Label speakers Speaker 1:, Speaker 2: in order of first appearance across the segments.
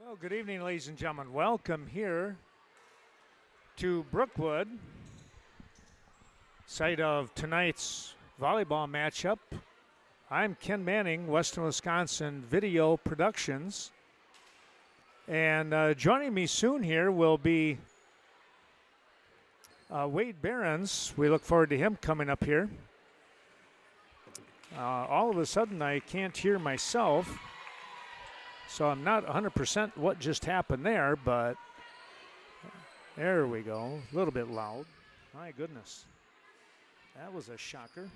Speaker 1: Well, good evening, ladies and gentlemen. Welcome here to Brookwood, site of tonight's volleyball matchup. I'm Ken Manning, Western Wisconsin Video Productions. And joining me soon here will be Wade Behrens. We look forward to him coming up here. All of a sudden, I can't hear myself. So I'm not 100% what just happened there, but there we go. A little bit loud. My goodness. That was a shocker.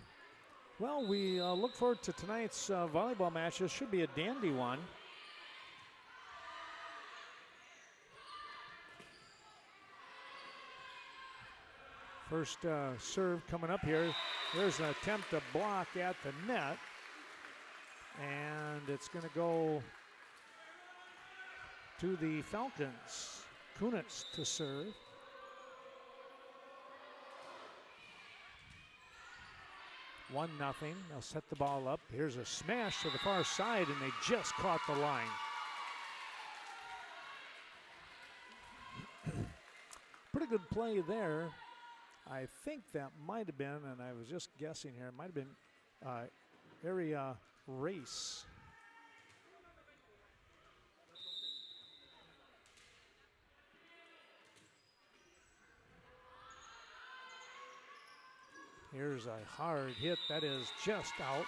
Speaker 1: Well, we look forward to tonight's volleyball match. This should be a dandy one. First serve coming up here. There's an attempt to block at the net. And it's going to go to the Falcons. Kunitz to serve. One nothing. They'll set the ball up. Here's a smash to the far side, and they just caught the line. Pretty good play there. I think that might have been, and I was just guessing here, it might have been area race. Here's a hard hit that is just out.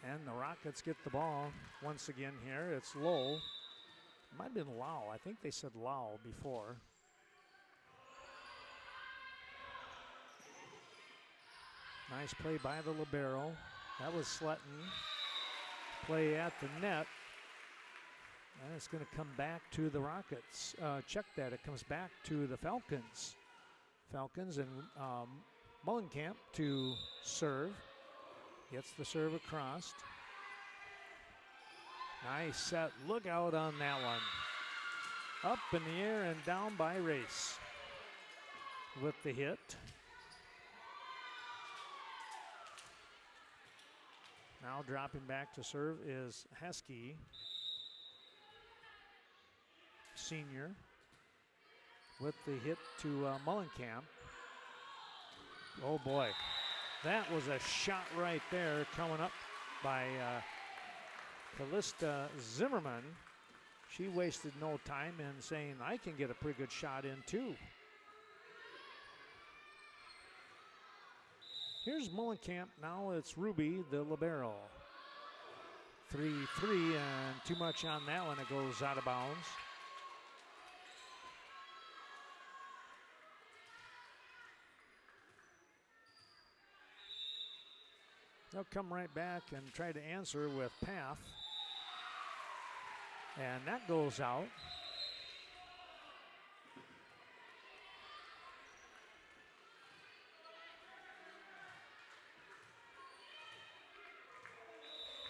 Speaker 1: And the Rockets get the ball once again here. It's low. It might have been Lau. I think they said Lau before. Nice play by the libero. That was Sletton. Play at the net. And it's going to come back to the Rockets. Check that. It comes back to the Falcons. Falcons and Mullenkamp to serve. Gets the serve across. Nice set. Look out on that one. Up in the air and down by Race with the hit. Now dropping back to serve is Heskey. Senior with the hit to Mullenkamp. Oh boy, that was a shot right there coming up by Callista Zimmerman. She wasted no time in saying, I can get a pretty good shot in too. Here's Mullenkamp. Now it's Ruby, the libero. 3-3, and too much on that one. It goes out of bounds. They'll come right back and try to answer with Path. And that goes out.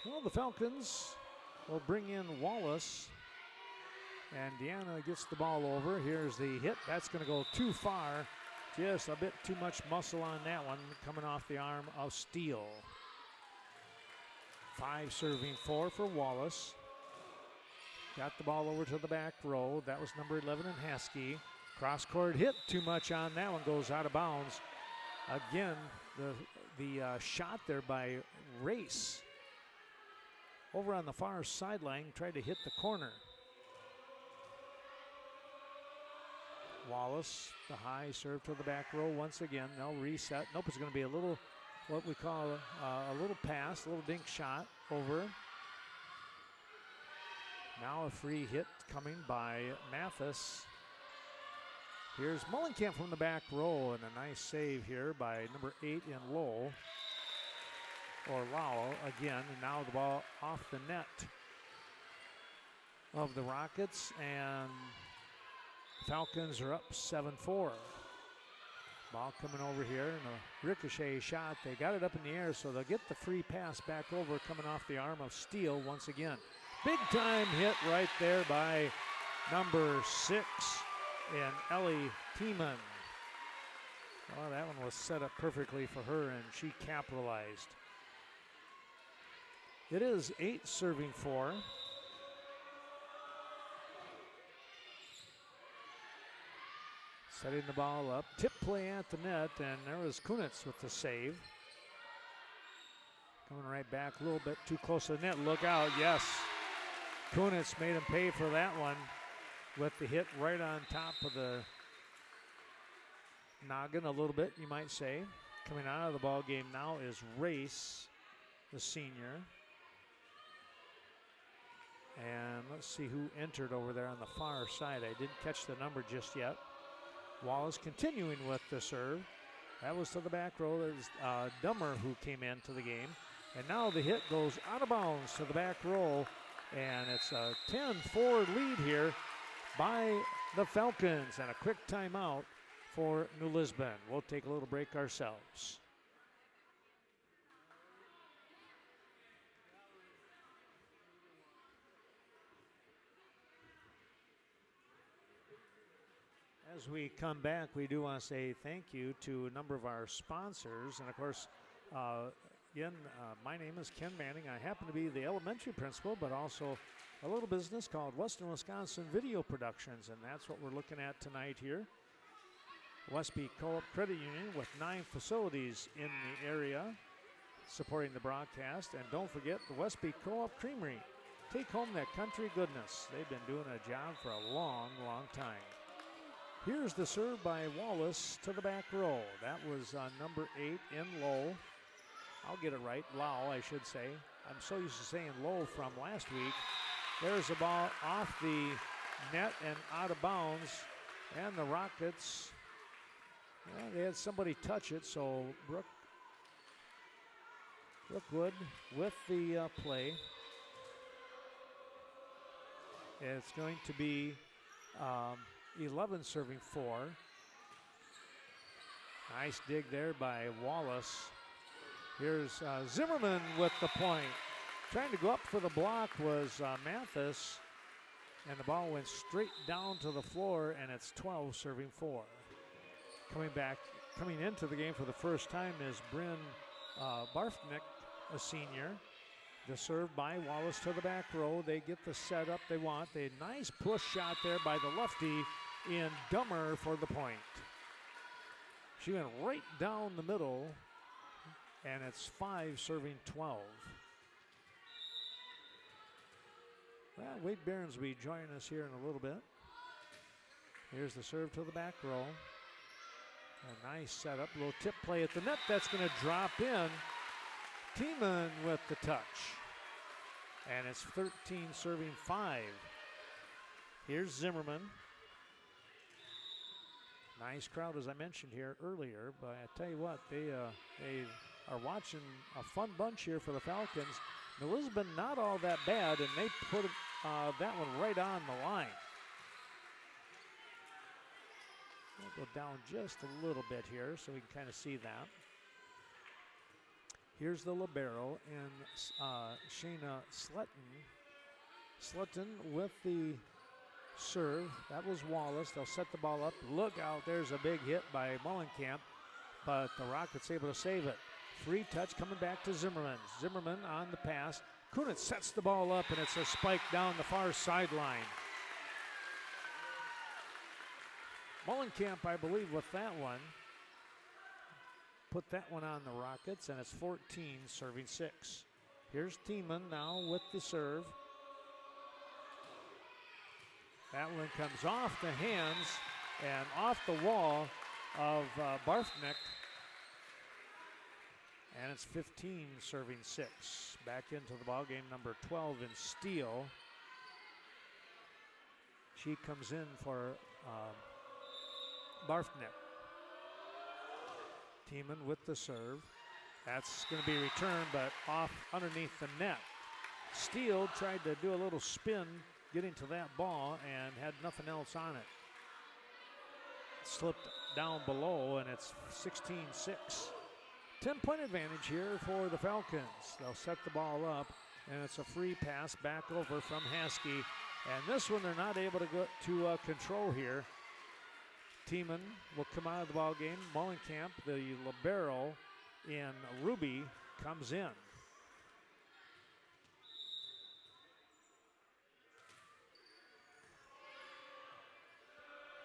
Speaker 1: Well, the Falcons will bring in Wallace. And Deanna gets the ball over. Here's the hit. That's going to go too far. Just a bit too much muscle on that one coming off the arm of Steele. 5 serving 4 for Wallace. Got the ball over to the back row. That was number 11 in Heskey. Cross-court hit, too much on that one, goes out of bounds. Again, the shot there by Race. Over on the far sideline, tried to hit the corner. Wallace, the high serve to the back row once again. They'll reset. Nope, it's going to be a little, what we call a little pass, a little dink shot over. Now a free hit coming by Mathis. Here's Mullenkamp from the back row, and a nice save here by number 8 in Lowell. Or Lau again, and now the ball off the net of the Rockets, and Falcons are up 7-4. Ball coming over here, and a ricochet shot. They got it up in the air, so they'll get the free pass back over, coming off the arm of Steele once again. Big time hit right there by number 6 in Ellie Tiemann. Well, that one was set up perfectly for her, and she capitalized. It is 8 serving 4. Setting the ball up. Tip play at the net, and there was Kunitz with the save. Coming right back a little bit too close to the net. Look out, yes. Kunitz made him pay for that one with the hit right on top of the noggin a little bit, you might say. Coming out of the ball game now is Race, the senior. And let's see who entered over there on the far side. I didn't catch the number just yet. Wallace continuing with the serve. That was to the back row. There's Dummer who came into the game. And now the hit goes out of bounds to the back row. And it's a 10-4 lead here by the Falcons. And a quick timeout for New Lisbon. We'll take a little break ourselves. As we come back, we do want to say thank you to a number of our sponsors. And of course, again, my name is Ken Manning. I happen to be the elementary principal, but also a little business called Western Wisconsin Video Productions. And that's what we're looking at tonight here. Westby Co-op Credit Union with 9 facilities in the area supporting the broadcast. And don't forget the Westby Co-op Creamery. Take home that country goodness. They've been doing a job for a long, long time. Here's the serve by Wallace to the back row. That was number 8 in low. I'll get it right, Lau, I should say. I'm so used to saying low from last week. There's the ball off the net and out of bounds. And the Rockets, well, they had somebody touch it, so Brookwood with the play. It's going to be 11 serving 4. Nice dig there by Wallace. Here's Zimmerman with the point. Trying to go up for the block was Mathis, and the ball went straight down to the floor, and it's 12 serving 4. Coming into the game for the first time is Bryn Barfnick, a senior. The serve by Wallace to the back row. They get the setup they want. A nice push shot there by the lefty in Dummer for the point. She went right down the middle, and it's 5 serving 12. Well, Wade Behrens will be joining us here in a little bit. Here's the serve to the back row. A nice setup, a little tip play at the net. That's going to drop in. Tiemann with the touch. And it's 13 serving 5. Here's Zimmerman. Nice crowd, as I mentioned here earlier, but I tell you what, they are watching a fun bunch here for the Falcons. New Lisbon not all that bad, and they put that one right on the line. We'll go down just a little bit here so we can kind of see that. Here's the libero and Shayna Slutton with the serve. That was Wallace. They'll set the ball up. Look out, there's a big hit by Mullenkamp, but the Rockets able to save it. Free touch coming back to Zimmerman. Zimmerman on the pass. Kunitz sets the ball up, and it's a spike down the far sideline. Mullenkamp, I believe, with that one. Put that one on the Rockets, and it's 14 serving 6. Here's Tiemann now with the serve. That one comes off the hands and off the wall of Barfnick. And it's 15 serving 6. Back into the ballgame, number 12 in Steele. She comes in for Barfnick. Tiemann with the serve. That's going to be returned, but off underneath the net. Steele tried to do a little spin getting to that ball and had nothing else on it. Slipped down below, and it's 16-6. 10-point advantage here for the Falcons. They'll set the ball up, and it's a free pass back over from Haskey. And this one they're not able to go to control here. Tiemann will come out of the ball game. Mullenkamp, the libero in Ruby, comes in.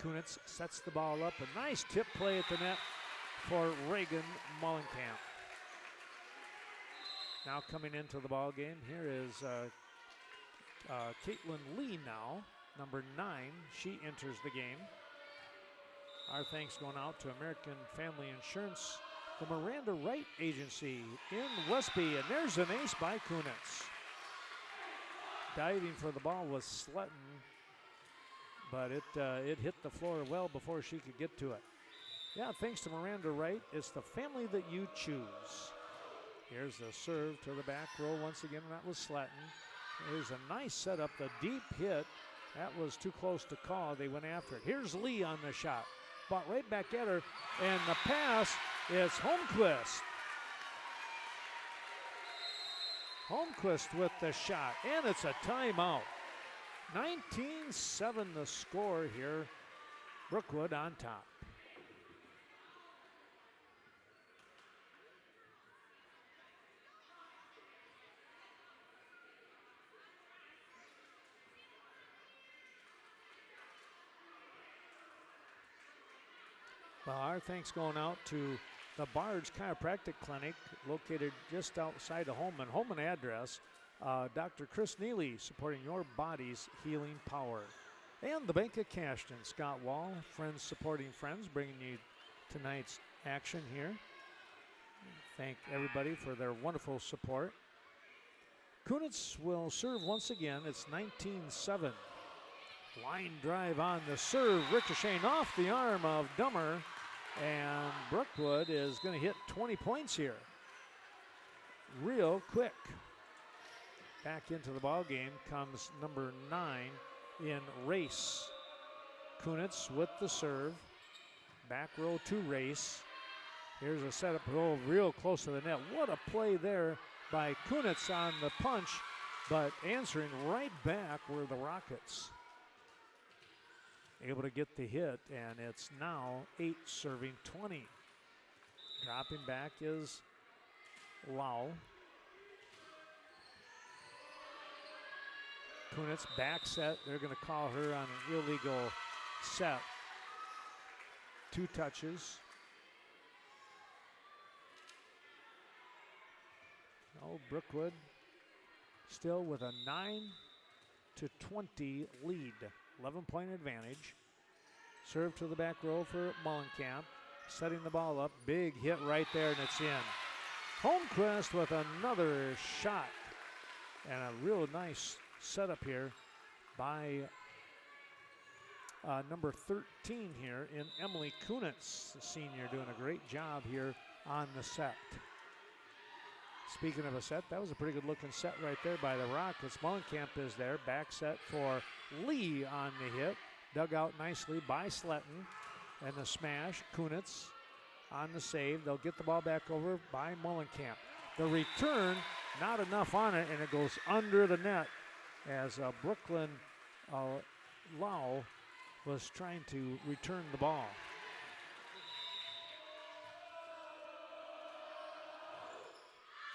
Speaker 1: Kunitz sets the ball up. A nice tip play at the net for Reagan Mullenkamp. Now coming into the ball game, here is Caitlin Lee now, number 9. She enters the game. Our thanks going out to American Family Insurance, the Miranda Wright Agency in Westby, and there's an ace by Kunitz. Diving for the ball was Sletton, but it hit the floor well before she could get to it. Yeah, thanks to Miranda Wright, it's the family that you choose. Here's the serve to the back row once again, and that was Sletton. There's a nice setup, the deep hit. That was too close to call. They went after it. Here's Lee on the shot. Bought right back at her, and the pass is Holmquist. Holmquist with the shot, and it's a timeout. 19-7 the score here. Brookwood on top. Well, our thanks going out to the Barge Chiropractic Clinic, located just outside of Holman. Holman address, Dr. Chris Neely, supporting your body's healing power. And the Bank of Cashton, Scott Wall, friends supporting friends, bringing you tonight's action here. Thank everybody for their wonderful support. Kunitz will serve once again. It's 19-7. Line drive on the serve, ricocheting off the arm of Dummer, and Brookwood is going to hit 20 points here real quick. Back into the ball game comes number 9 in Race. Kunitz with the serve, back row to Race. Here's a setup, real close to the net. What a play there by Kunitz on the punch, but answering right back were the Rockets. Able to get the hit, and it's now 8 serving 20. Dropping back is Lau. Kunitz back set. They're going to call her on an illegal set. 2 touches. Oh, Brookwood still with a 9-20 lead. 11-point advantage. Serve to the back row for Mullenkamp. Setting the ball up. Big hit right there, and it's in. Holmquist with another shot. And a real nice setup here by number 13 here in Emily Kunitz, the senior, doing a great job here on the set. Speaking of a set, that was a pretty good looking set right there by the Rockets. Mullenkamp is there. Back set for Lee on the hit. Dug out nicely by Sletton. And the smash, Kunitz on the save. They'll get the ball back over by Mullenkamp. The return, not enough on it, and it goes under the net as Brooklyn Lau was trying to return the ball.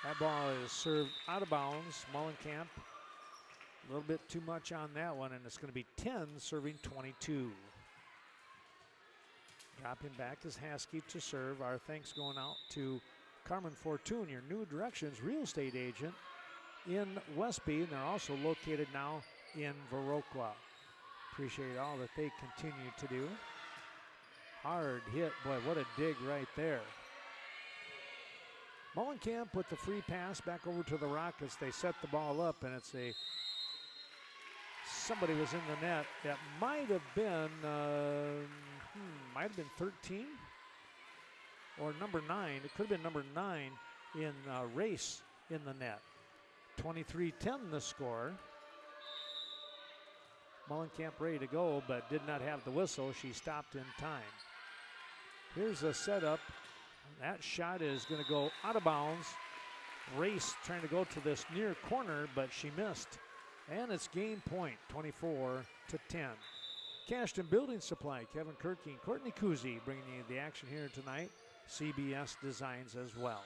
Speaker 1: That ball is served out of bounds. Mullenkamp, a little bit too much on that one, and it's going to be 10 serving 22. Dropping back is Haskey to serve. Our thanks going out to Carmen Fortune, your New Directions real estate agent in Westby, and they're also located now in Viroqua. Appreciate all that they continue to do. Hard hit, boy, what a dig right there. Mullenkamp with the free pass back over to the Rockets. They set the ball up, and it's somebody was in the net. That might have been 13 or number 9. It could have been number 9 in Race in the net. 23-10 the score. Mullenkamp ready to go, but did not have the whistle. She stopped in time. Here's a setup. That shot is going to go out of bounds. Race trying to go to this near corner, but she missed. And it's game point, 24-10. Cashton Building Supply, Kevin Kirky and Courtney Kuzi bringing you the action here tonight. CBS Designs as well.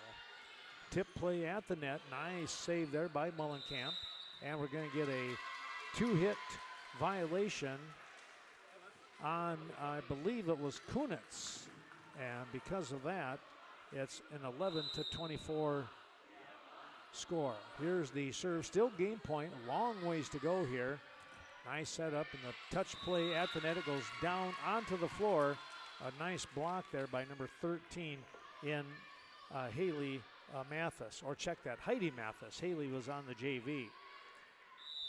Speaker 1: Tip play at the net. Nice save there by Mullenkamp. And we're going to get a 2-hit violation on, I believe it was Kunitz. And because of that, it's an 11-24 score. Here's the serve, still game point, long ways to go here. Nice setup and the touch play at the net. It goes down onto the floor. A nice block there by number 13 in Haley Mathis, or check that, Heidi Mathis. Haley was on the JV.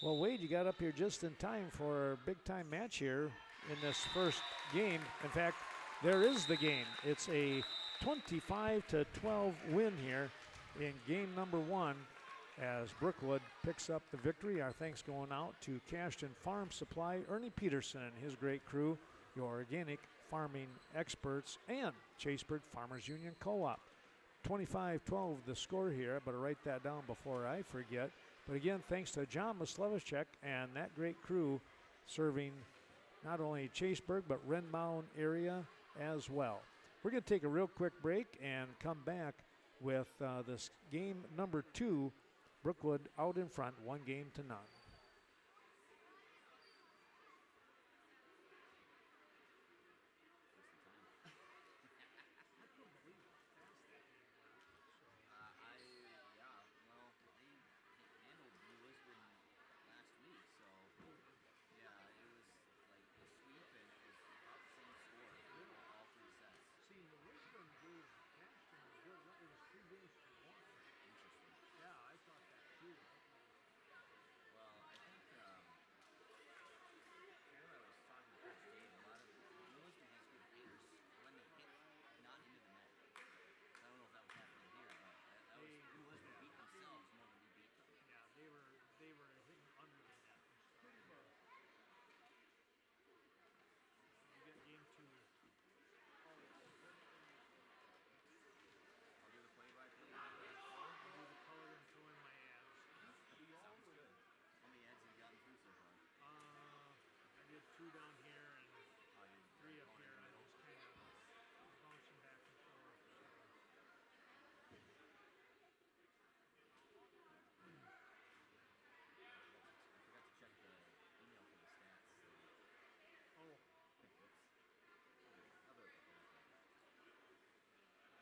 Speaker 1: Well, Wade, you got up here just in time for a big-time match here in this first game. In fact, there is the game. It's a 25-12 win here in game number 1 as Brookwood picks up the victory. Our thanks going out to Cashton Farm Supply, Ernie Peterson and his great crew, your organic farming experts, and Chaseburg Farmers Union Co-op. 25-12 the score here. I better write that down before I forget. But again, thanks to John Myslevichek and that great crew serving not only Chaseburg but Renmound area as well. We're going to take a real quick break and come back with this game number 2. Brookwood out in front, 1-0.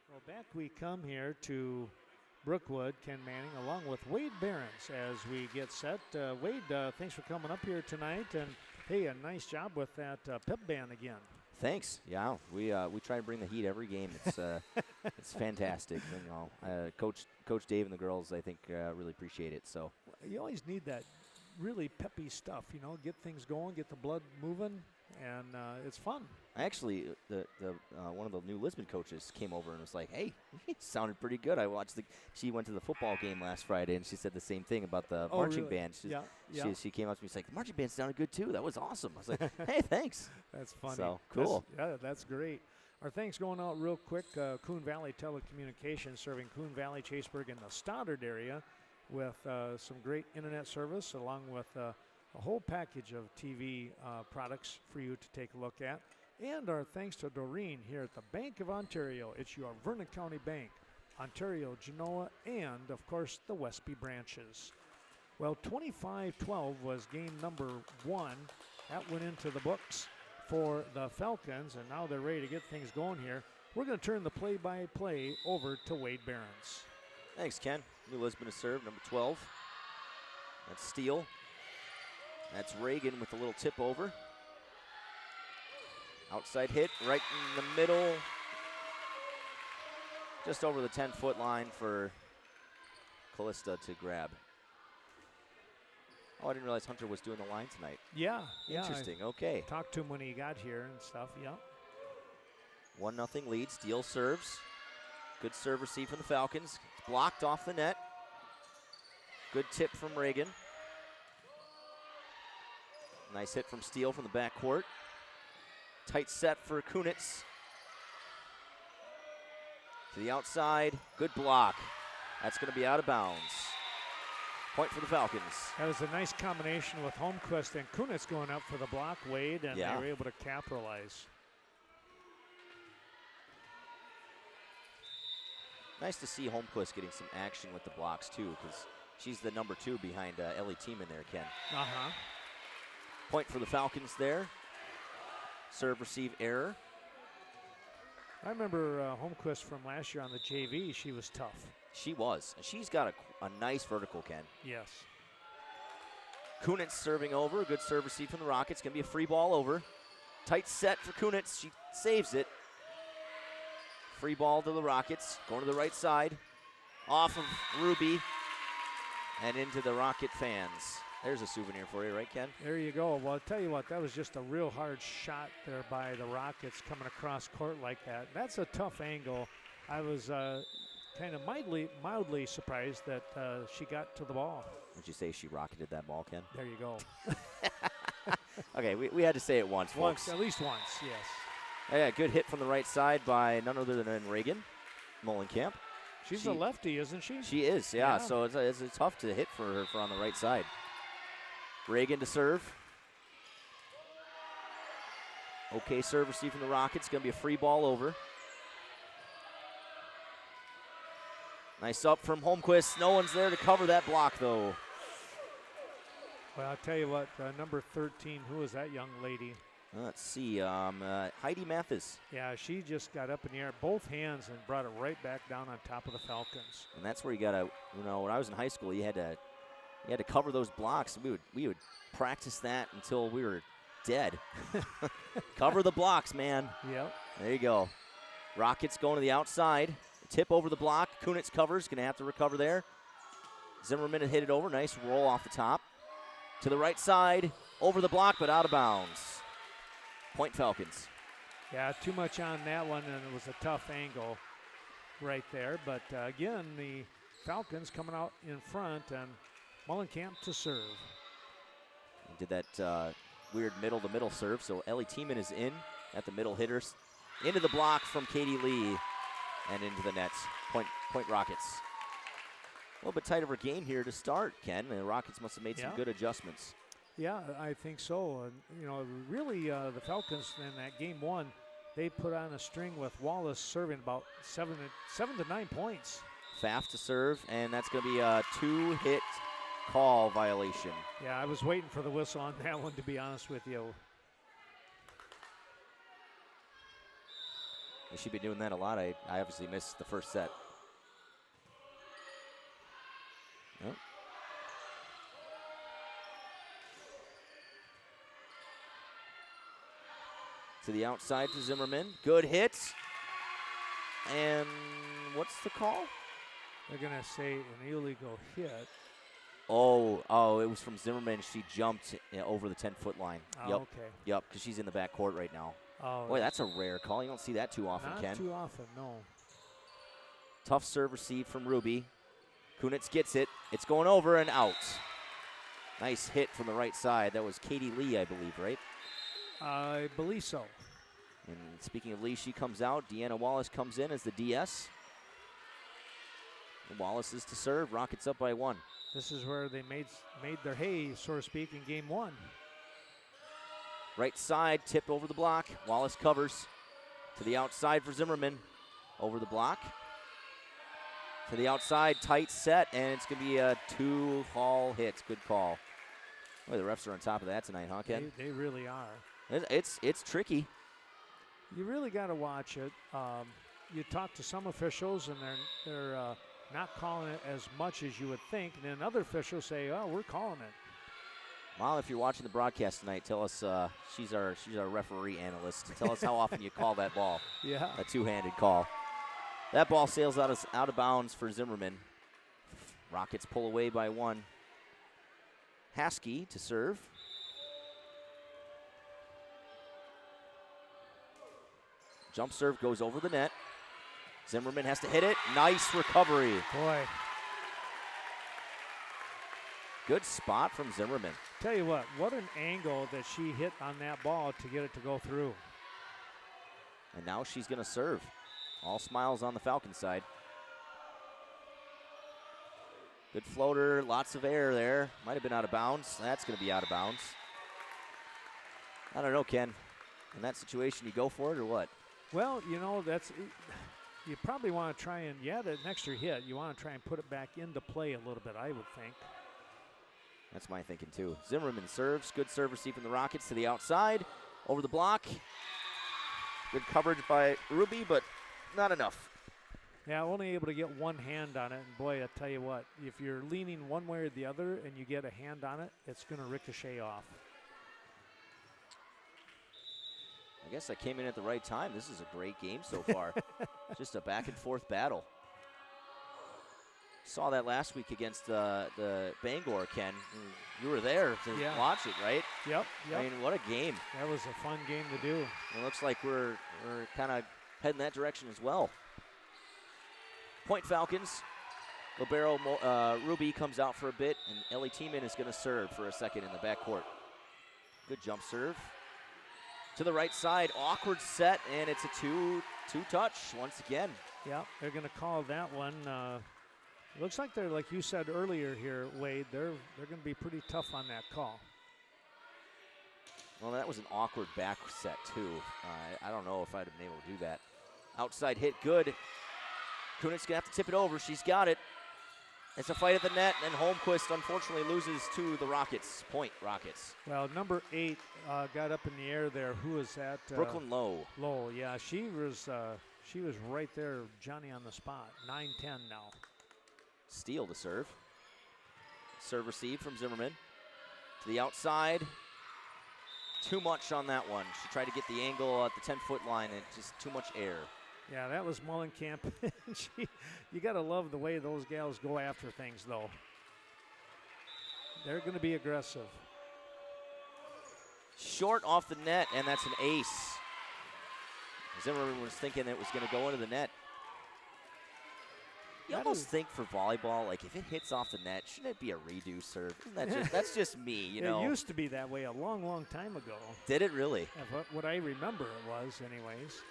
Speaker 1: Well, back we come here to Brookwood, Ken Manning, along with Wade Behrens as we get set. Wade, thanks for coming up here tonight, and hey, a nice job with that pep band again.
Speaker 2: Thanks. Yeah, we try to bring the heat every game. It's it's fantastic. And, you know, Coach Dave and the girls, I think, really appreciate it. So
Speaker 1: you always need that really peppy stuff. You know, get things going, get the blood moving, and it's fun.
Speaker 2: Actually, the one of the new Lisbon coaches came over and was like, "Hey, he sounded pretty good." She went to the football game last Friday, and she said the same thing about the marching band. She came up to me and was like, "The marching band sounded good too. That was awesome." I was like, "Hey, thanks."
Speaker 1: That's funny.
Speaker 2: So cool.
Speaker 1: That's great. Our thanks going out real quick. Coon Valley Telecommunications, serving Coon Valley, Chaseburg, and the Stoddard area, with some great internet service, along with a whole package of TV products for you to take a look at. And our thanks to Doreen here at the Bank of Ontario. It's your Vernon County Bank, Ontario, Genoa, and, of course, the Westby branches. Well, 25-12 was game number 1. That went into the books for the Falcons, and now they're ready to get things going here. We're going to turn the play-by-play over to Wade Behrens.
Speaker 2: Thanks, Ken. New Lisbon to serve, number 12. That's Steele. That's Reagan with a little tip over. Outside hit right in the middle. Just over the 10-foot line for Callista to grab. Oh, I didn't realize Hunter was doing the line tonight.
Speaker 1: Yeah.
Speaker 2: Interesting, okay.
Speaker 1: Talked to him when he got here and stuff, yeah.
Speaker 2: 1-0 lead, Steele serves. Good serve receive from the Falcons. It's blocked off the net. Good tip from Reagan. Nice hit from Steele from the backcourt. Tight set for Kunitz. To the outside, good block. That's going to be out of bounds. Point for the Falcons.
Speaker 1: That was a nice combination with Holmquist and Kunitz going up for the block, Wade, and they were able to capitalize.
Speaker 2: Nice to see Holmquist getting some action with the blocks, too, because she's the number 2 behind Ellie Tiemann there, Ken.
Speaker 1: Uh-huh.
Speaker 2: Point for the Falcons there. serve receive error.
Speaker 1: I remember Holmquist from last year on the JV. She was tough.
Speaker 2: She was. And she's got a nice vertical, Ken.
Speaker 1: Yes.
Speaker 2: Kunitz serving over. Good serve receive from the Rockets. Going to be a free ball over. Tight set for Kunitz. She saves it. Free ball to the Rockets. Going to the right side. Off of Ruby. And into the Rocket fans. There's a souvenir for you, right, Ken?
Speaker 1: There you go. Well, I'll tell you what, that was just a real hard shot there by the Rockets coming across court like that. That's a tough angle. I was kind of mildly surprised that she got to the ball.
Speaker 2: Would you say she rocketed that ball, Ken?
Speaker 1: There you go.
Speaker 2: Okay, we had to say it once, folks.
Speaker 1: At least once, yes.
Speaker 2: Yeah, good hit from the right side by none other than Reagan Mullenkamp.
Speaker 1: She's a lefty, isn't she?
Speaker 2: She is, yeah. So it's tough to hit for her on the right side. Reagan to serve. Okay, serve receive from the Rockets. Going to be a free ball over. Nice up from Holmquist. No one's there to cover that block, though.
Speaker 1: Well, I'll tell you what, number 13, who is that young lady?
Speaker 2: Let's see, Heidi Mathis.
Speaker 1: Yeah, she just got up in the air, both hands, and brought it right back down on top of the Falcons.
Speaker 2: And that's where you got to, when I was in high school, you had to cover those blocks. We would practice that until we were dead. Cover the blocks, man.
Speaker 1: Yep.
Speaker 2: There you go. Rockets going to the outside. Tip over the block. Kunitz covers. Going to have to recover there. Zimmerman had hit it over. Nice roll off the top. To the right side. Over the block, but out of bounds. Point Falcons.
Speaker 1: Yeah, too much on that one, and it was a tough angle right there. But, again, the Falcons coming out in front, and Mullenkamp to serve.
Speaker 2: He did that weird middle-to-middle serve, so Ellie Tiemann is in at the middle hitters. Into the block from Katie Lee and into the nets. Point Rockets. A little bit tight of her game here to start, Ken. The Rockets must have made some good adjustments.
Speaker 1: Yeah, I think so. And, really the Falcons in that game one, they put on a string with Wallace serving about 7 to 9 points.
Speaker 2: Pfaff to serve, and that's going to be a 2-hit call violation.
Speaker 1: Yeah, I was waiting for the whistle on that one, to be honest with you.
Speaker 2: They should be doing that a lot. I obviously missed the first set. Nope. To the outside to Zimmerman. Good hits. And what's the call?
Speaker 1: They're going to say an illegal hit.
Speaker 2: Oh, it was from Zimmerman. She jumped over the 10-foot line.
Speaker 1: Oh,
Speaker 2: yep.
Speaker 1: Okay.
Speaker 2: Yep, because she's in the back court right now.
Speaker 1: Oh,
Speaker 2: boy, that's a rare call. You don't see that too often, Ken.
Speaker 1: Not too often, no.
Speaker 2: Tough serve receive from Ruby. Kunitz gets it. It's going over and out. Nice hit from the right side. That was Katie Lee, I believe, right?
Speaker 1: I believe so.
Speaker 2: And speaking of Lee, she comes out. Deanna Wallace comes in as the DS. And Wallace is to serve. Rockets up by 1.
Speaker 1: This is where they made their hay, so to speak, in game one.
Speaker 2: Right side, tip over the block. Wallace covers. To the outside for Zimmerman. Over the block. To the outside, tight set, and it's going to be a 2-ball hit. Good call. Boy, the refs are on top of that tonight, huh, Ken?
Speaker 1: They really are.
Speaker 2: It's tricky.
Speaker 1: You really got to watch it. You talk to some officials, and they're not calling it as much as you would think. And then other officials say, "Oh, we're calling it."
Speaker 2: Well, if you're watching the broadcast tonight, tell us. She's our referee analyst. Tell us how often you call that ball.
Speaker 1: Yeah.
Speaker 2: A two-handed call. That ball sails out of bounds for Zimmerman. Rockets pull away by 1. Haskey to serve. Jump serve goes over the net. Zimmerman has to hit it. Nice recovery.
Speaker 1: Boy.
Speaker 2: Good spot from Zimmerman.
Speaker 1: Tell you what an angle that she hit on that ball to get it to go through.
Speaker 2: And now she's going to serve. All smiles on the Falcon side. Good floater, lots of air there. Might have been out of bounds. That's going to be out of bounds. I don't know, Ken. In that situation, you go for it or what?
Speaker 1: Well, you probably want to try and, an extra hit. You want to try and put it back into play a little bit, I would think.
Speaker 2: That's my thinking, too. Zimmerman serves. Good serve receive from the Rockets to the outside. Over the block. Good coverage by Ruby, but not enough.
Speaker 1: Yeah, only able to get one hand on it. And boy, I tell you what, if you're leaning one way or the other and you get a hand on it, it's going to ricochet off.
Speaker 2: I guess I came in at the right time. This is a great game so far. Just a back and forth battle. Saw that last week against the Bangor, Ken. You were there to watch it, right?
Speaker 1: Yep.
Speaker 2: I mean, what a game.
Speaker 1: That was a fun game to do.
Speaker 2: It looks like we're kind of heading that direction as well. Point Falcons. Libero Ruby comes out for a bit, and Ellie Tiemann is going to serve for a second in the backcourt. Good jump serve. To the right side, awkward set, and it's a two-touch once again.
Speaker 1: Yeah, they're going to call that one. Looks like they're, like you said earlier here, Wade, they're going to be pretty tough on that call.
Speaker 2: Well, that was an awkward back set, too. I don't know if I'd have been able to do that. Outside hit, good. Kunitz going to have to tip it over. She's got it. It's a fight at the net, and Holmquist unfortunately loses to the Rockets. Point Rockets.
Speaker 1: Well, number 8 got up in the air there. Who was that?
Speaker 2: Brooklyn Lowe.
Speaker 1: Lowe, yeah. She was right there, Johnny on the spot. 9-10 now.
Speaker 2: Steele to serve. Serve received from Zimmerman. To the outside. Too much on that one. She tried to get the angle at the 10-foot line, and just too much air.
Speaker 1: Yeah, that was Mullenkamp. You got to love the way those gals go after things, though. They're going to be aggressive.
Speaker 2: Short off the net, and that's an ace. Zimmerman was thinking it was going to go into the net. You almost think for volleyball, like if it hits off the net, shouldn't it be a redo serve? That's just me, you know.
Speaker 1: It used to be that way a long, long time ago.
Speaker 2: Did it really?
Speaker 1: What I remember it was, anyways.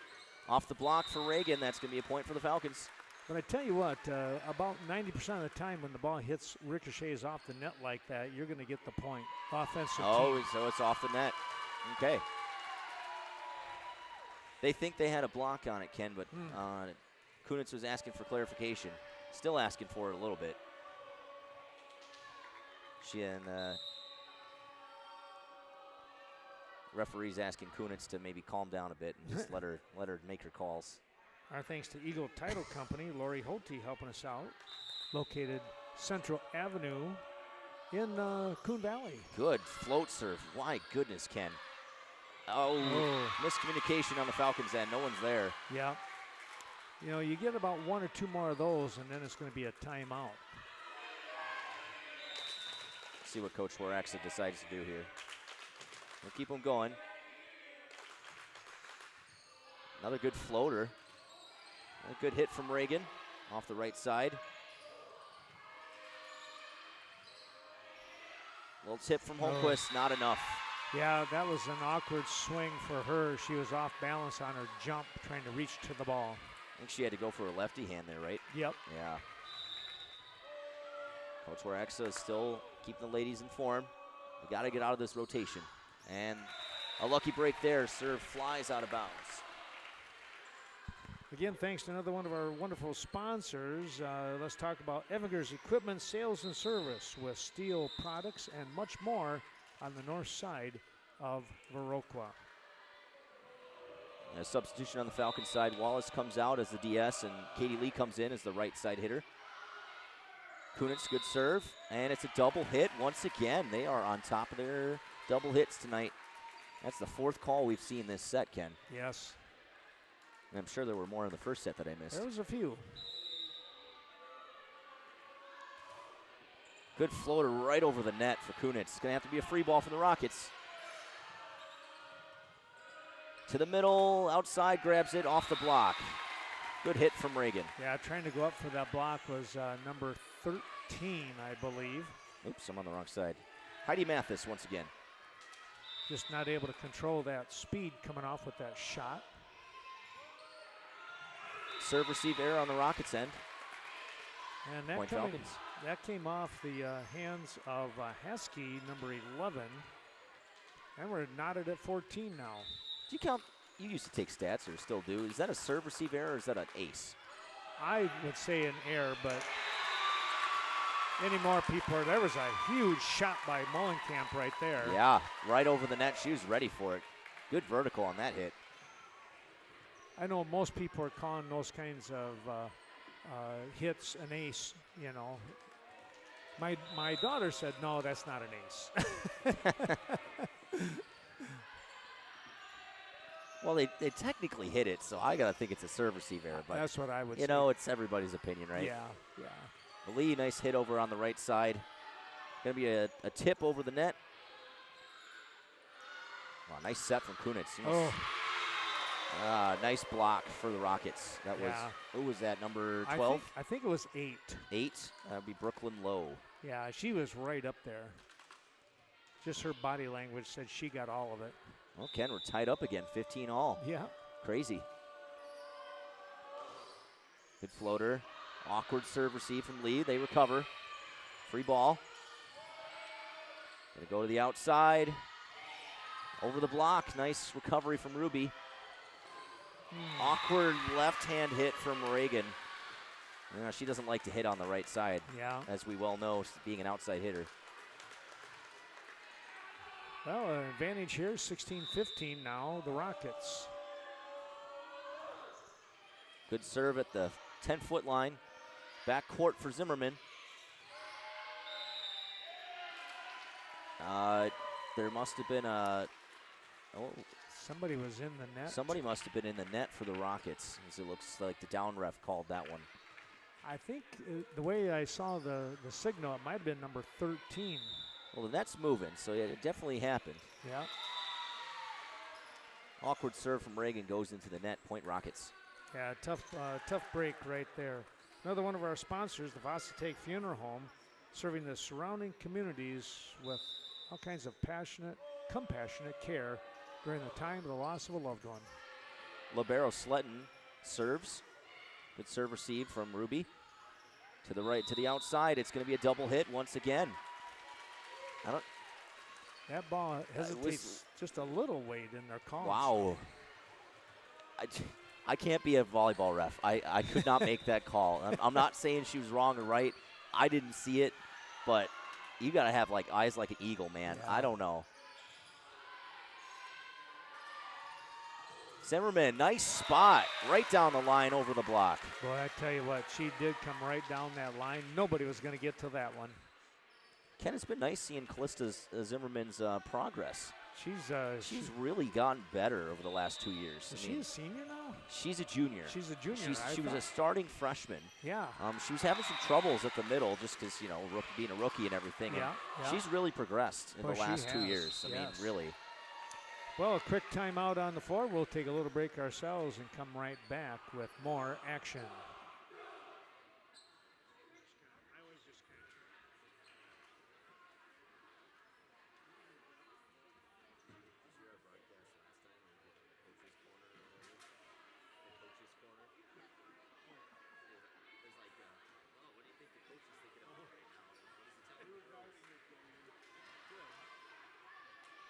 Speaker 2: Off the block for Reagan. That's going to be a point for the Falcons.
Speaker 1: But I tell you what, about 90% of the time when the ball ricochets off the net like that, you're going to get the point. Offensive team.
Speaker 2: So it's off the net. Okay. They think they had a block on it, Ken, but Kunitz was asking for clarification. Still asking for it a little bit. She and referee's asking Kunitz to maybe calm down a bit and just let her make her calls.
Speaker 1: Our thanks to Eagle Title Company, Lori Holte helping us out. Located Central Avenue in Coon Valley.
Speaker 2: Good float serve. My goodness, Ken. Oh, miscommunication on the Falcons' end. No one's there.
Speaker 1: Yeah. You know, you get about one or two more of those, and then it's going to be a timeout.
Speaker 2: Let's see what Coach Waraxa decides to do here. We'll keep them going. Another good floater. A good hit from Reagan off the right side. Little tip from Holmquist, not enough.
Speaker 1: Yeah, that was an awkward swing for her. She was off balance on her jump, trying to reach to the ball.
Speaker 2: I think she had to go for a lefty hand there, right?
Speaker 1: Yep.
Speaker 2: Yeah. Coach Waraxa is still keeping the ladies informed. We got to get out of this rotation. And a lucky break there. Serve flies out of bounds.
Speaker 1: Again, thanks to another one of our wonderful sponsors. Let's talk about Evinger's Equipment Sales and Service with steel products and much more on the north side of Viroqua.
Speaker 2: A substitution on the Falcons side. Wallace comes out as the DS, and Katie Lee comes in as the right side hitter. Kunitz, good serve, and it's a double hit once again. They are on top of their double hits tonight. That's the fourth call we've seen this set, Ken.
Speaker 1: Yes.
Speaker 2: And I'm sure there were more in the first set that I missed.
Speaker 1: There was a few.
Speaker 2: Good floater right over the net for Kunitz. It's going to have to be a free ball for the Rockets. To the middle, outside, grabs it off the block. Good hit from Reagan.
Speaker 1: Yeah, trying to go up for that block was number 13, I believe.
Speaker 2: Oops, I'm on the wrong side. Heidi Mathis once again.
Speaker 1: Just not able to control that speed coming off with that shot.
Speaker 2: Serve receive error on the Rockets' end.
Speaker 1: And that came off the hands of Heskey, number 11. And we're knotted at 14 now.
Speaker 2: Do you count? You used to take stats, or still do. Is that a serve receive error, or is that an ace?
Speaker 1: I would say an error, but any more people, there was a huge shot by Mullenkamp right there.
Speaker 2: Yeah, right over the net. She was ready for it. Good vertical on that hit.
Speaker 1: I know most people are calling those kinds of hits an ace, you know. My daughter said, no, that's not an ace.
Speaker 2: Well, they technically hit it, so I got to think it's a serve receive error. But
Speaker 1: that's what I would say.
Speaker 2: You know, it's everybody's opinion, right?
Speaker 1: Yeah, yeah.
Speaker 2: Lee, nice hit over on the right side. Going to be a tip over the net. Wow, nice set from Kunitz. Nice block for the Rockets. That was, who was that, number 12?
Speaker 1: I think it was 8.
Speaker 2: 8? That would be Brooklyn Lowe.
Speaker 1: Yeah, she was right up there. Just her body language said she got all of it.
Speaker 2: Well, Ken, we're tied up again, 15 all.
Speaker 1: Yeah.
Speaker 2: Crazy. Good floater. Awkward serve receive from Lee. They recover. Free ball. Gonna go to the outside. Over the block. Nice recovery from Ruby. Awkward left-hand hit from Reagan. You know, she doesn't like to hit on the right side.
Speaker 1: Yeah.
Speaker 2: As we well know, being an outside hitter.
Speaker 1: Well, an advantage here, 16-15 now, the Rockets.
Speaker 2: Good serve at the 10-foot line. Back court for Zimmerman. There must have been a...
Speaker 1: Somebody was in the net.
Speaker 2: Somebody must have been in the net for the Rockets, as it looks like the down ref called that one.
Speaker 1: I think the way I saw the signal, it might have been number 13.
Speaker 2: Well, the net's moving, so yeah, it definitely happened.
Speaker 1: Yeah.
Speaker 2: Awkward serve from Reagan goes into the net. Point Rockets.
Speaker 1: Yeah, tough break right there. Another one of our sponsors, the Varsity Funeral Home, serving the surrounding communities with all kinds of compassionate care during the time of the loss of a loved one.
Speaker 2: Libero Sletton serves. Good serve receive from Ruby. To the right, to the outside. It's going to be a double hit once again.
Speaker 1: That ball hesitates just a little weight in their calls.
Speaker 2: Wow. I can't be a volleyball ref. I could not make that call. I'm not saying she was wrong or right. I didn't see it, but you got to have like eyes like an eagle, man. Yeah. I don't know. Zimmerman, nice spot. Right down the line over the block.
Speaker 1: Boy, I tell you what, she did come right down that line. Nobody was going to get to that one.
Speaker 2: Ken, it's been nice seeing Callista Zimmerman's progress.
Speaker 1: She's
Speaker 2: really gotten better over the last 2 years.
Speaker 1: Is she a senior now?
Speaker 2: She's a junior.
Speaker 1: She's a junior.
Speaker 2: She was a starting freshman.
Speaker 1: Yeah.
Speaker 2: She was having some troubles at the middle just because, you know, being a rookie and everything.
Speaker 1: Yeah.
Speaker 2: And she's really progressed in the last 2 years. I mean, really.
Speaker 1: Well, a quick timeout on the floor. We'll take a little break ourselves and come right back with more action.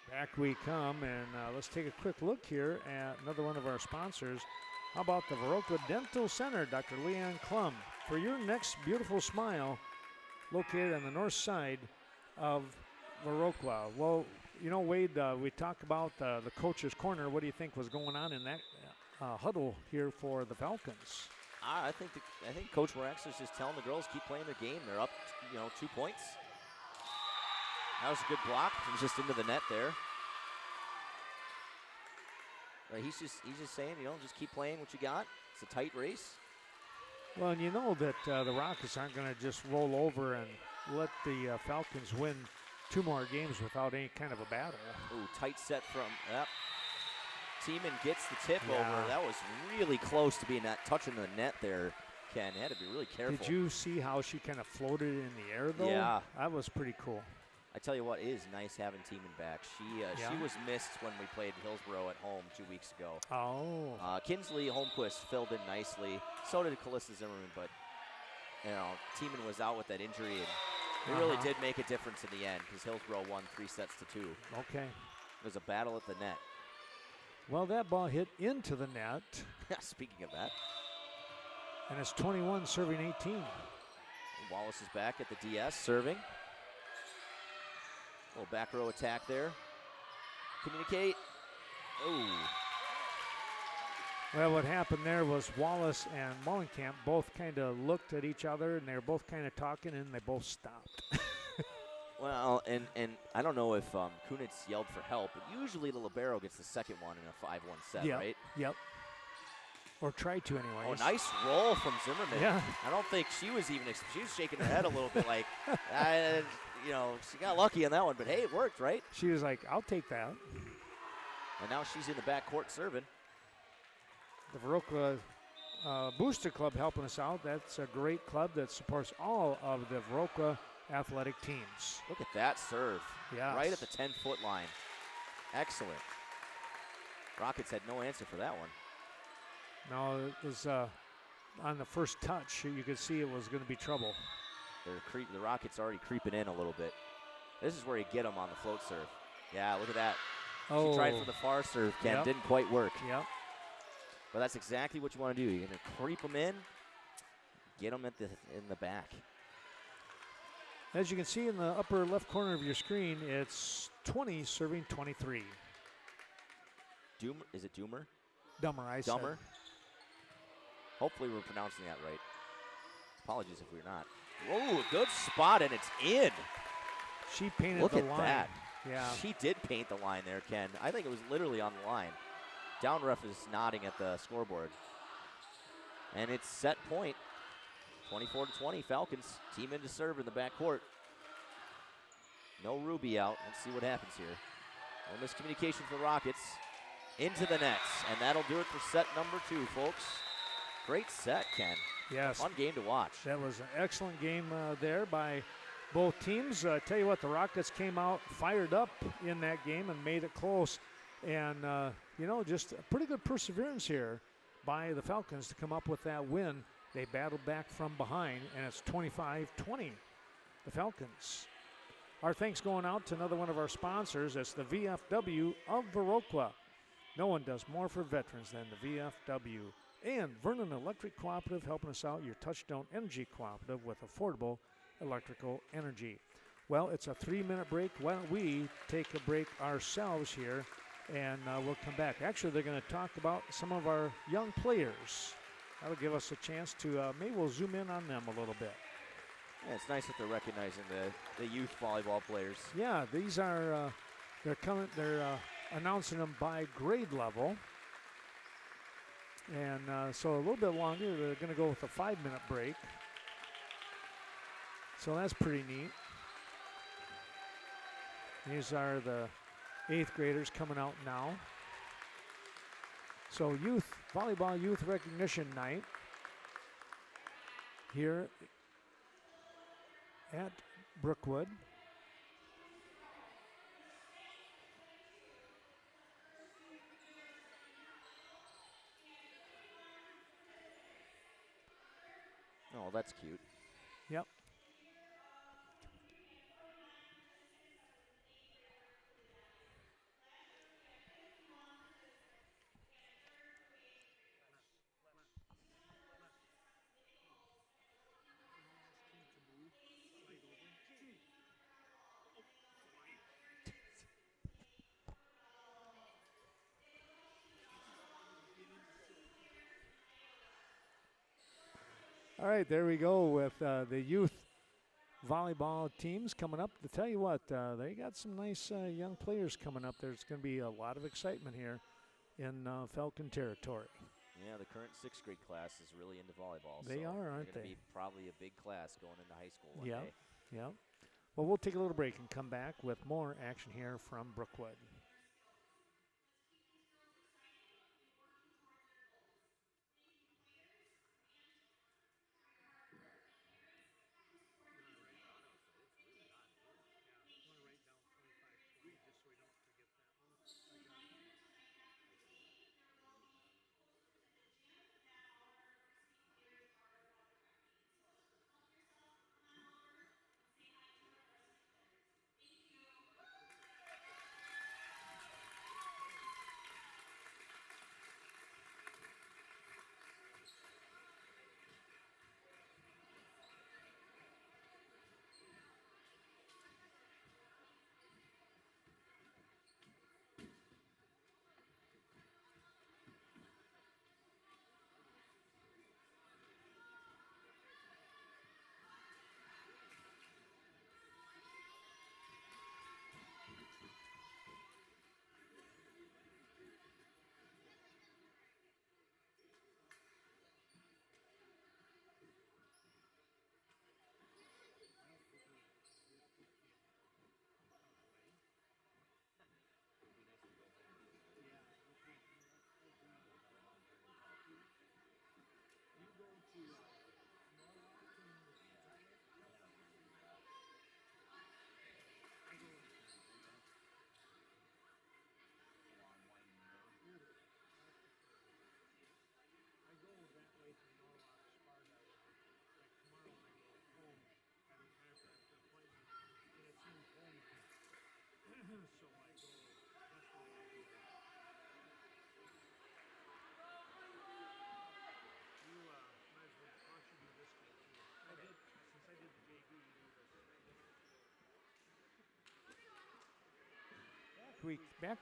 Speaker 1: Back we come, and let's take a quick look here at another one of our sponsors. How about the Viroqua Dental Center, Dr. Leanne Klum, for your next beautiful smile, located on the north side of Viroqua. Well, you know, Wade, we talked about the coach's corner. What do you think was going on in that huddle here for the Falcons?
Speaker 2: I think Coach Morax is just telling the girls keep playing their game. They're up, 2 points. That was a good block. It was just into the net there. He's just saying, just keep playing what you got. It's a tight race.
Speaker 1: Well, and you know that the Rockets aren't going to just roll over and let the Falcons win 2 more games without any kind of a battle.
Speaker 2: Ooh, tight set from Tiemann gets the tip over. That was really close to being touching the net there, Ken. You had to be really careful.
Speaker 1: Did you see how she kind of floated in the air, though?
Speaker 2: Yeah.
Speaker 1: That was pretty cool.
Speaker 2: I tell you what, it is nice having Tiemann back. She was missed when we played Hillsborough at home 2 weeks ago.
Speaker 1: Oh.
Speaker 2: Kinsley Holmquist filled in nicely. So did Callista Zimmerman, but Tiemann was out with that injury, and it really did make a difference in the end because Hillsborough won 3 sets to 2.
Speaker 1: Okay.
Speaker 2: It was a battle at the net.
Speaker 1: Well, that ball hit into the net.
Speaker 2: Speaking of that.
Speaker 1: And it's 21 serving 18.
Speaker 2: Wallace is back at the DS serving. Little back row attack there. Communicate. Oh.
Speaker 1: Well, what happened there was Wallace and Mullenkamp both kind of looked at each other, and they were both kind of talking, and they both stopped.
Speaker 2: Well, and I don't know if Kunitz yelled for help, but usually the libero gets the second one in a 5-1 set, right?
Speaker 1: Yep. Or tried to anyway.
Speaker 2: Oh, nice roll from Zimmerman.
Speaker 1: Yeah.
Speaker 2: I don't think she was even she was shaking her head a little bit like, she got lucky on that one, but hey, it worked, right?
Speaker 1: She was like, I'll take that.
Speaker 2: And now she's in the backcourt serving.
Speaker 1: The Viroqua Booster Club helping us out. That's a great club that supports all of the Viroqua athletic teams.
Speaker 2: Look at that serve.
Speaker 1: Yes.
Speaker 2: Right at the 10-foot line. Excellent. Rockets had no answer for that one.
Speaker 1: No, it was on the first touch. You could see it was going to be trouble.
Speaker 2: The Rockets already creeping in a little bit. This is where you get them on the float serve. Yeah, look at that.
Speaker 1: Oh.
Speaker 2: She tried for the far serve, Ken.
Speaker 1: Yep.
Speaker 2: Didn't quite work.
Speaker 1: Yep.
Speaker 2: But that's exactly what you want to do. You're going to creep them in, get them in the back.
Speaker 1: As you can see in the upper left corner of your screen, it's 20 serving 23.
Speaker 2: Is it Doomer?
Speaker 1: Dummer, I said.
Speaker 2: Dummer. Hopefully we're pronouncing that right. Apologies if we're not. Whoa, good spot, and it's in.
Speaker 1: She painted
Speaker 2: Look
Speaker 1: the
Speaker 2: at
Speaker 1: line.
Speaker 2: that.
Speaker 1: Yeah.
Speaker 2: She did paint the line there, Ken. I think it was literally on the line. Down ref is nodding at the scoreboard. And it's set point. 24-20, Falcons. Team into serve in the backcourt. No Ruby out. Let's see what happens here. No miscommunication for the Rockets. Into the nets. And that'll do it for set number 2, folks. Great set, Ken.
Speaker 1: Yes.
Speaker 2: Fun game to watch.
Speaker 1: That was an excellent game there by both teams. Tell you what, the Rockets came out fired up in that game and made it close. And, just a pretty good perseverance here by the Falcons to come up with that win. They battled back from behind, and it's 25-20, the Falcons. Our thanks going out to another one of our sponsors. It's the VFW of Viroqua. No one does more for veterans than the VFW. And Vernon Electric Cooperative helping us out, your Touchstone Energy Cooperative with affordable electrical energy. Well, it's a 3-minute break. Why don't we take a break ourselves here, and we'll come back. Actually, they're going to talk about some of our young players. That'll give us a chance to, maybe we'll zoom in on them a little bit.
Speaker 2: Yeah, it's nice that they're recognizing the youth volleyball players.
Speaker 1: Yeah, these are, they're announcing them by grade level. And so a little bit longer, they're going to go with a 5-minute break. So that's pretty neat. These are the 8th graders coming out now. So volleyball youth recognition night here at Brookwood.
Speaker 2: Oh, that's cute.
Speaker 1: Yep. All right, there we go with the youth volleyball teams coming up. To tell you what, they got some nice young players coming up. There's going to be a lot of excitement here in Falcon territory.
Speaker 2: Yeah, the current 6th grade class is really into volleyball.
Speaker 1: They
Speaker 2: so
Speaker 1: are, aren't
Speaker 2: they're
Speaker 1: they?
Speaker 2: Be probably a big class going into high school one day.
Speaker 1: Yeah. Well, we'll take a little break and come back with more action here from Brookwood.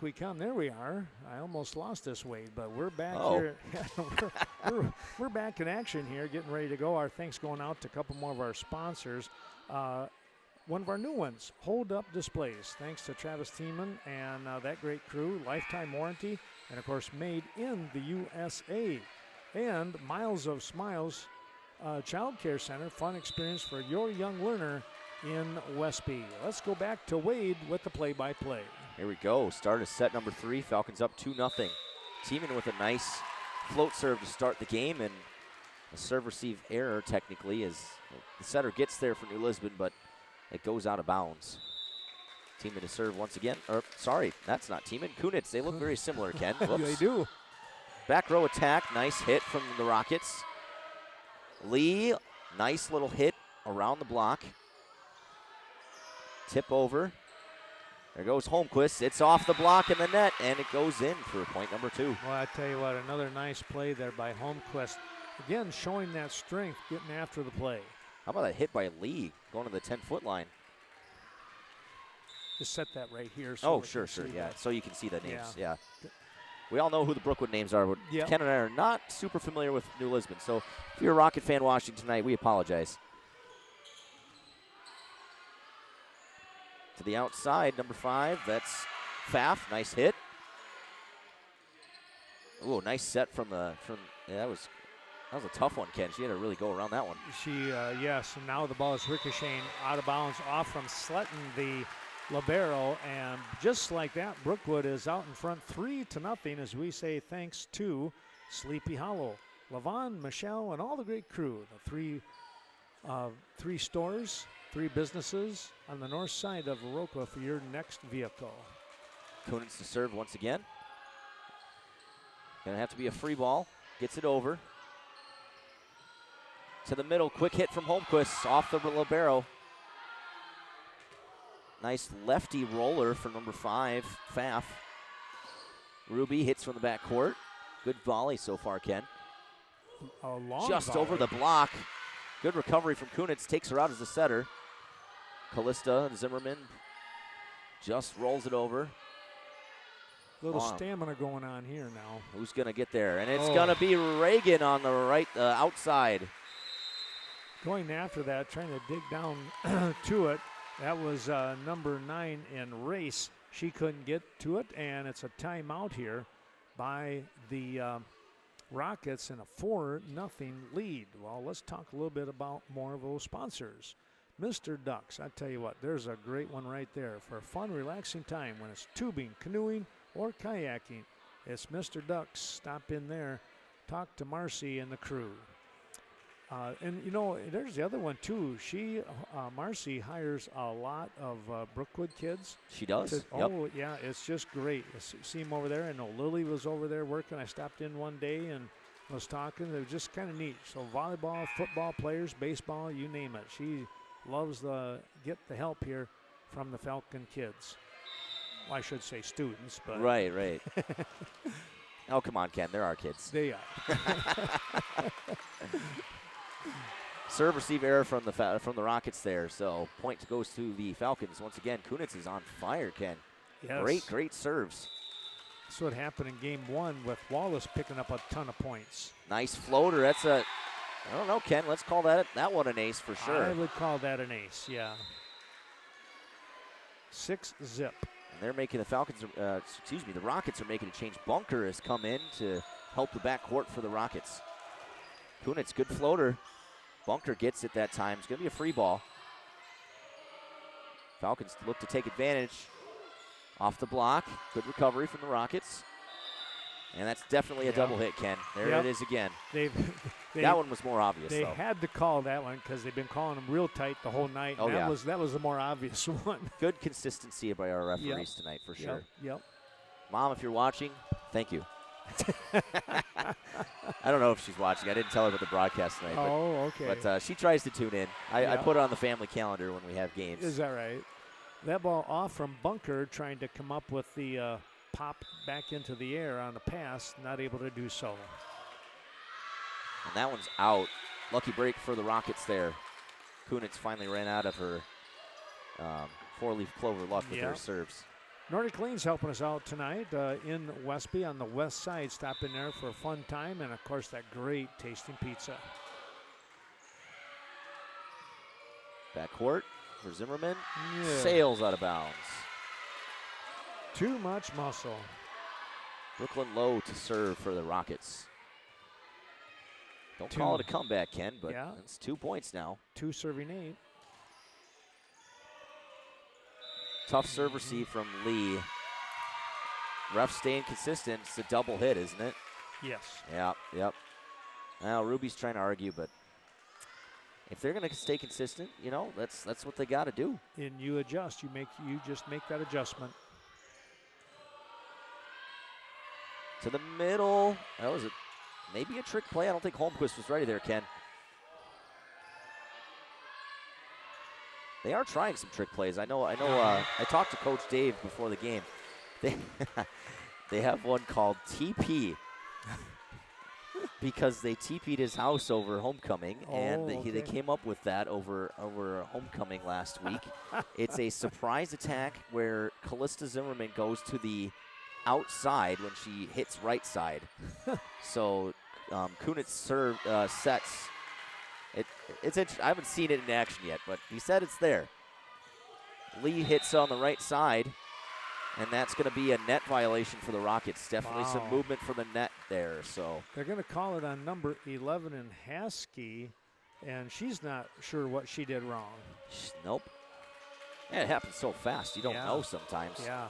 Speaker 1: we come. There we are. I almost lost us, Wade, but we're back here. we're back in action here, getting ready to go. Our thanks going out to a couple more of our sponsors. One of our new ones, Hold Up Displays. Thanks to Travis Tiemann and that great crew. Lifetime warranty, and of course, made in the USA. And Miles of Smiles Child Care Center, fun experience for your young learner in Westby. Let's go back to Wade with the play-by-play.
Speaker 2: Here we go. Start of set number 3. Falcons up 2-0. Tiemann with a nice float serve to start the game, and a serve-receive error technically as the setter gets there for New Lisbon, but it goes out of bounds. Tiemann to serve once again. Sorry, that's not Tiemann. Kunitz. They look very similar, Ken. Whoops.
Speaker 1: They do.
Speaker 2: Back row attack. Nice hit from the Rockets. Lee, nice little hit around the block. Tip over. There goes Holmquist. It's off the block in the net, and it goes in for point number 2.
Speaker 1: Well, I tell you what, another nice play there by Holmquist. Again, showing that strength, getting after the play.
Speaker 2: How about that hit by Lee going to the 10-foot line?
Speaker 1: Just set that right here. So
Speaker 2: sure, yeah. So you can see the names, yeah. We all know who the Brookwood names are, but Ken and I are not super familiar with New Lisbon. So if you're a Rocket fan watching tonight, we apologize. To the outside, number 5, that's Pfaff. Nice hit. Ooh, nice set from that was a tough one, Ken. She had to really go around that one.
Speaker 1: Yes, and now the ball is ricocheting out of bounds off from Sletton, the libero, and just like that, Brookwood is out in front 3-0 as we say thanks to Sleepy Hollow, Levon, Michelle, and all the great crew. The three stores, 3 businesses on the north side of Viroqua for your next vehicle.
Speaker 2: Kunitz to serve once again. Gonna have to be a free ball. Gets it over. To the middle, quick hit from Holmquist off the libero. Nice lefty roller for number 5, Pfaff. Ruby hits from the backcourt. Good volley so far, Ken.
Speaker 1: A long
Speaker 2: just
Speaker 1: volley.
Speaker 2: Over the block. Good recovery from Kunitz. Takes her out as a setter. Callista Zimmerman just rolls it over.
Speaker 1: Little stamina going on here now.
Speaker 2: Who's going to get there? And it's going to be Reagan on the right outside.
Speaker 1: Going after that, trying to dig down to it. That was number 9 in Race. She couldn't get to it, and it's a timeout here by the Rockets in a 4-0 lead. Well, let's talk a little bit about more of those sponsors. Mr. Ducks, I tell you what, there's a great one right there for a fun, relaxing time when it's tubing, canoeing, or kayaking. It's Mr. Ducks. Stop in there, talk to Marcy and the crew. And, you know, there's the other one, too. Marcy hires a lot of Brookwood kids.
Speaker 2: She does?
Speaker 1: Oh, yeah, it's just great. See them over there. I know Lily was over there working. I stopped in one day and was talking. It was just kind of neat. So volleyball, football players, baseball, you name it. She loves get the help here from the Falcon kids. Well, I should say students, but.
Speaker 2: Right. Oh, come on, Ken. They're our kids.
Speaker 1: They are.
Speaker 2: Serve receive error from the Rockets there, so point goes to the Falcons. Once again, Kunitz is on fire, Ken.
Speaker 1: Yes.
Speaker 2: Great serves.
Speaker 1: That's what happened in game 1 with Wallace picking up a ton of points.
Speaker 2: Nice floater. I don't know, Ken. Let's call that one an ace for sure.
Speaker 1: I would call that an ace, yeah. 6-zip.
Speaker 2: And they're making the Rockets are making a change. Bunker has come in to help the backcourt for the Rockets. Kunitz, good floater. Bunker gets it that time. It's going to be a free ball. Falcons look to take advantage. Off the block. Good recovery from the Rockets. And that's definitely a double hit, Ken. There it is again. That one was more obvious,
Speaker 1: They had to call that one because they've been calling them real tight the whole night. That was the more obvious one.
Speaker 2: Good consistency by our referees tonight for sure.
Speaker 1: Yep.
Speaker 2: Mom, if you're watching, thank you. I don't know if she's watching. I didn't tell her about the broadcast tonight.
Speaker 1: Okay.
Speaker 2: But she tries to tune in. I put it on the family calendar when we have games.
Speaker 1: Is that right? That ball off from Bunker, trying to come up with the pop back into the air on the pass, not able to do so.
Speaker 2: And that one's out. Lucky break for the Rockets there. Kunitz finally ran out of her 4-leaf clover luck with her serves.
Speaker 1: Nordic Lean's helping us out tonight in Westby on the west side. Stop in there for a fun time and, of course, that great tasting pizza.
Speaker 2: Backcourt for Zimmerman.
Speaker 1: Yeah.
Speaker 2: Sails out of bounds.
Speaker 1: Too much muscle.
Speaker 2: Brooklyn Lowe to serve for the Rockets. Don't call it a comeback, Ken, but it's 2 points now.
Speaker 1: 2 serving 8.
Speaker 2: Tough serve receive from Lee. Ref staying consistent. It's a double hit, isn't it?
Speaker 1: Yes.
Speaker 2: Yep. Now Ruby's trying to argue, but if they're going to stay consistent, that's what they got to do.
Speaker 1: And you adjust. You just make that adjustment.
Speaker 2: To the middle. That was maybe a trick play. I don't think Holmquist was ready there, Ken. They are trying some trick plays. I know. I talked to Coach Dave before the game. They have one called TP because they TP'd his house over homecoming, and they came up with that over homecoming last week. It's a surprise attack where Callista Zimmerman goes to the outside when she hits right side. So Kunitz sets. It's interesting. I haven't seen it in action yet, but he said it's there. Lee hits on the right side, and that's going to be a net violation for the Rockets. Definitely some movement for the net there. So
Speaker 1: they're going to call it on number 11 in Haskey, and she's not sure what she did wrong.
Speaker 2: Nope. Yeah, it happens so fast. You don't know sometimes.
Speaker 1: Yeah.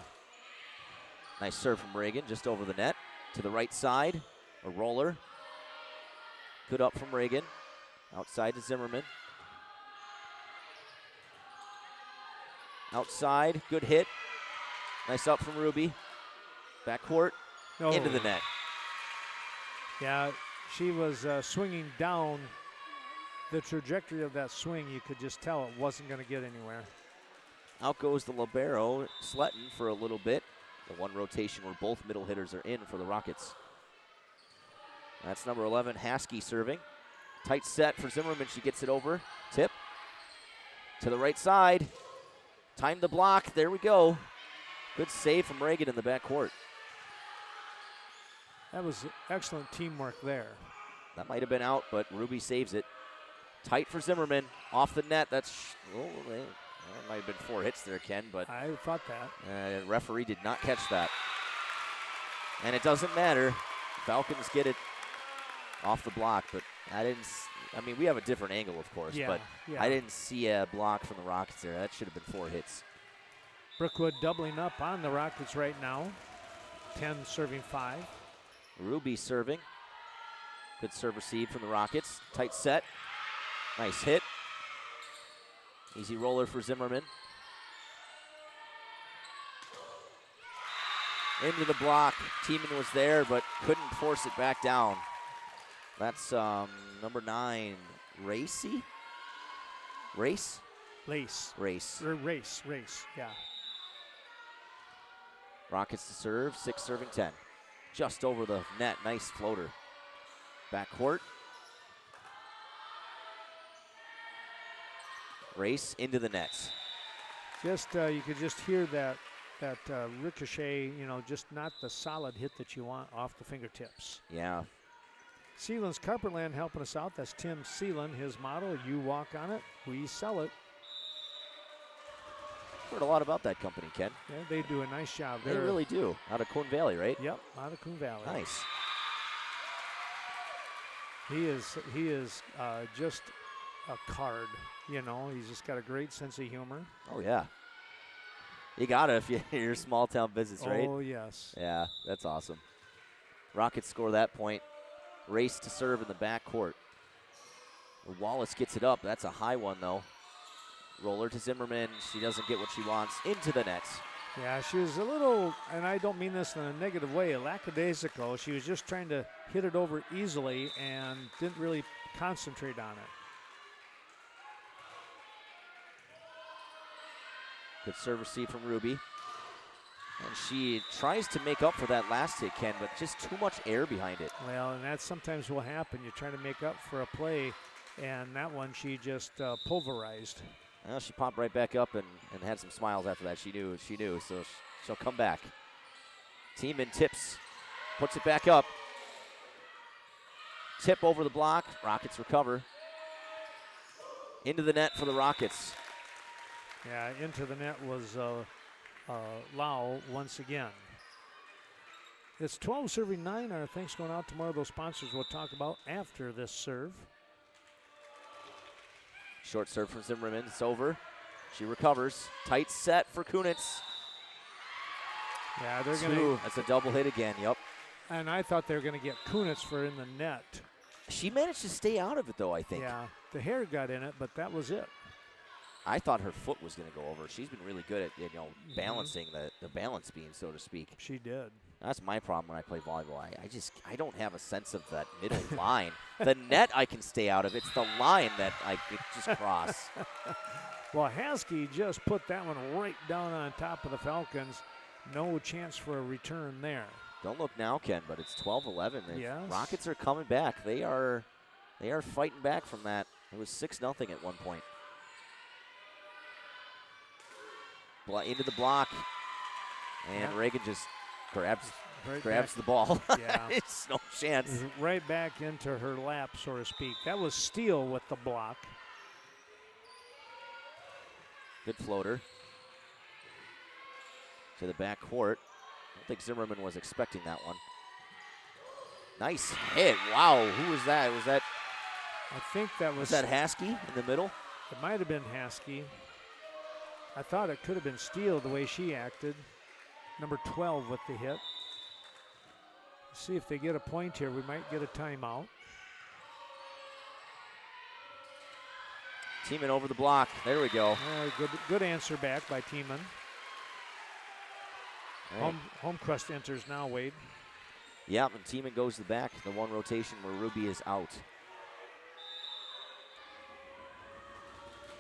Speaker 2: Nice serve from Reagan, just over the net to the right side. A roller. Good up from Reagan. Outside to Zimmerman. Outside, good hit. Nice up from Ruby. Backcourt, into the net.
Speaker 1: Yeah, she was swinging down. The trajectory of that swing, you could just tell it wasn't going to get anywhere.
Speaker 2: Out goes the libero, Sletton, for a little bit. The one rotation where both middle hitters are in for the Rockets. That's number 11, Haskey serving. Tight set for Zimmerman. She gets it over. Tip. To the right side. Time to block. There we go. Good save from Reagan in the backcourt.
Speaker 1: That was excellent teamwork there.
Speaker 2: That might have been out, but Ruby saves it. Tight for Zimmerman. Off the net. That might have been 4 hits there, Ken, but
Speaker 1: I thought that.
Speaker 2: Referee did not catch that. And it doesn't matter. Falcons get it off the block, but we have a different angle, of course, but I didn't see a block from the Rockets there. That should have been 4 hits.
Speaker 1: Brookwood doubling up on the Rockets right now. 10 serving 5.
Speaker 2: Ruby serving. Good serve receive from the Rockets. Tight set. Nice hit. Easy roller for Zimmerman. Into the block. Tiemann was there, but couldn't force it back down. That's number 9, Racy? Race, yeah. Rockets to serve, 6 serving 10. Just over the net, nice floater. Backcourt. Race into the nets.
Speaker 1: You could just hear that ricochet, just not the solid hit that you want off the fingertips.
Speaker 2: Yeah.
Speaker 1: Sealand's Carpetland helping us out. That's Tim Sealand, his motto, you walk on it, we sell it.
Speaker 2: Heard a lot about that company, Ken.
Speaker 1: Yeah, they do a nice job.
Speaker 2: They really do. Out of Coon Valley, right?
Speaker 1: Yep, out of Coon Valley.
Speaker 2: Nice.
Speaker 1: He is just a card, He's just got a great sense of humor.
Speaker 2: Oh, yeah. You got it if you're small town visits, right?
Speaker 1: Oh, yes.
Speaker 2: Yeah, that's awesome. Rockets score that point. Race to serve in the backcourt. Wallace gets it up. That's a high one, though. Roller to Zimmerman. She doesn't get what she wants. Into the nets.
Speaker 1: Yeah, she was a little, and I don't mean this in a negative way, lackadaisical. She was just trying to hit it over easily and didn't really concentrate on it.
Speaker 2: Good serve receive from Ruby. And she tries to make up for that last hit, Ken, but just too much air behind it.
Speaker 1: Well, and that sometimes will happen. You're trying to make up for a play, and that one she just pulverized.
Speaker 2: Well, she popped right back up and had some smiles after that. She knew, so She'll come back. Tiemann tips, puts it back up. Tip over the block. Rockets recover. Into the net for the Rockets.
Speaker 1: Yeah, into the net was Lau once again. It's 12 serving 9. Our thanks going out to more of those sponsors we'll talk about after this serve.
Speaker 2: Short serve from Zimmerman. It's over. She recovers. Tight set for Kunitz.
Speaker 1: Yeah, they're going to.
Speaker 2: That's a double hit again. Yep.
Speaker 1: And I thought they were going to get Kunitz for in the net.
Speaker 2: She managed to stay out of it, though, I think.
Speaker 1: Yeah, the hair got in it, but that was it.
Speaker 2: I thought her foot was going to go over. She's been really good at balancing the balance beam, so to speak.
Speaker 1: She did.
Speaker 2: That's my problem when I play volleyball. I don't have a sense of that middle line. The net I can stay out of. It's the line that I just cross.
Speaker 1: Well, Haskey just put that one right down on top of the Falcons. No chance for a return there.
Speaker 2: Don't look now, Ken, but it's 12-11.
Speaker 1: Yes.
Speaker 2: Rockets are coming back. They are fighting back from that. It was 6-0 at one point. Into the block, and Reagan just grabs the ball.
Speaker 1: Yeah.
Speaker 2: It's no chance.
Speaker 1: Right back into her lap, so to speak. That was Steele with the block.
Speaker 2: Good floater to the back court. I don't think Zimmerman was expecting that one. Nice hit. Wow, who was that?
Speaker 1: I think that was
Speaker 2: that Haskey in the middle?
Speaker 1: It might have been Haskey. I thought it could have been Steele the way she acted. Number 12 with the hit. See if they get a point here. We might get a timeout.
Speaker 2: Tiemann over the block. There we go.
Speaker 1: Good answer back by Tiemann.
Speaker 2: Right.
Speaker 1: Holmquist enters now, Wade.
Speaker 2: Yeah, and Tiemann goes to the back. The one rotation where Ruby is out.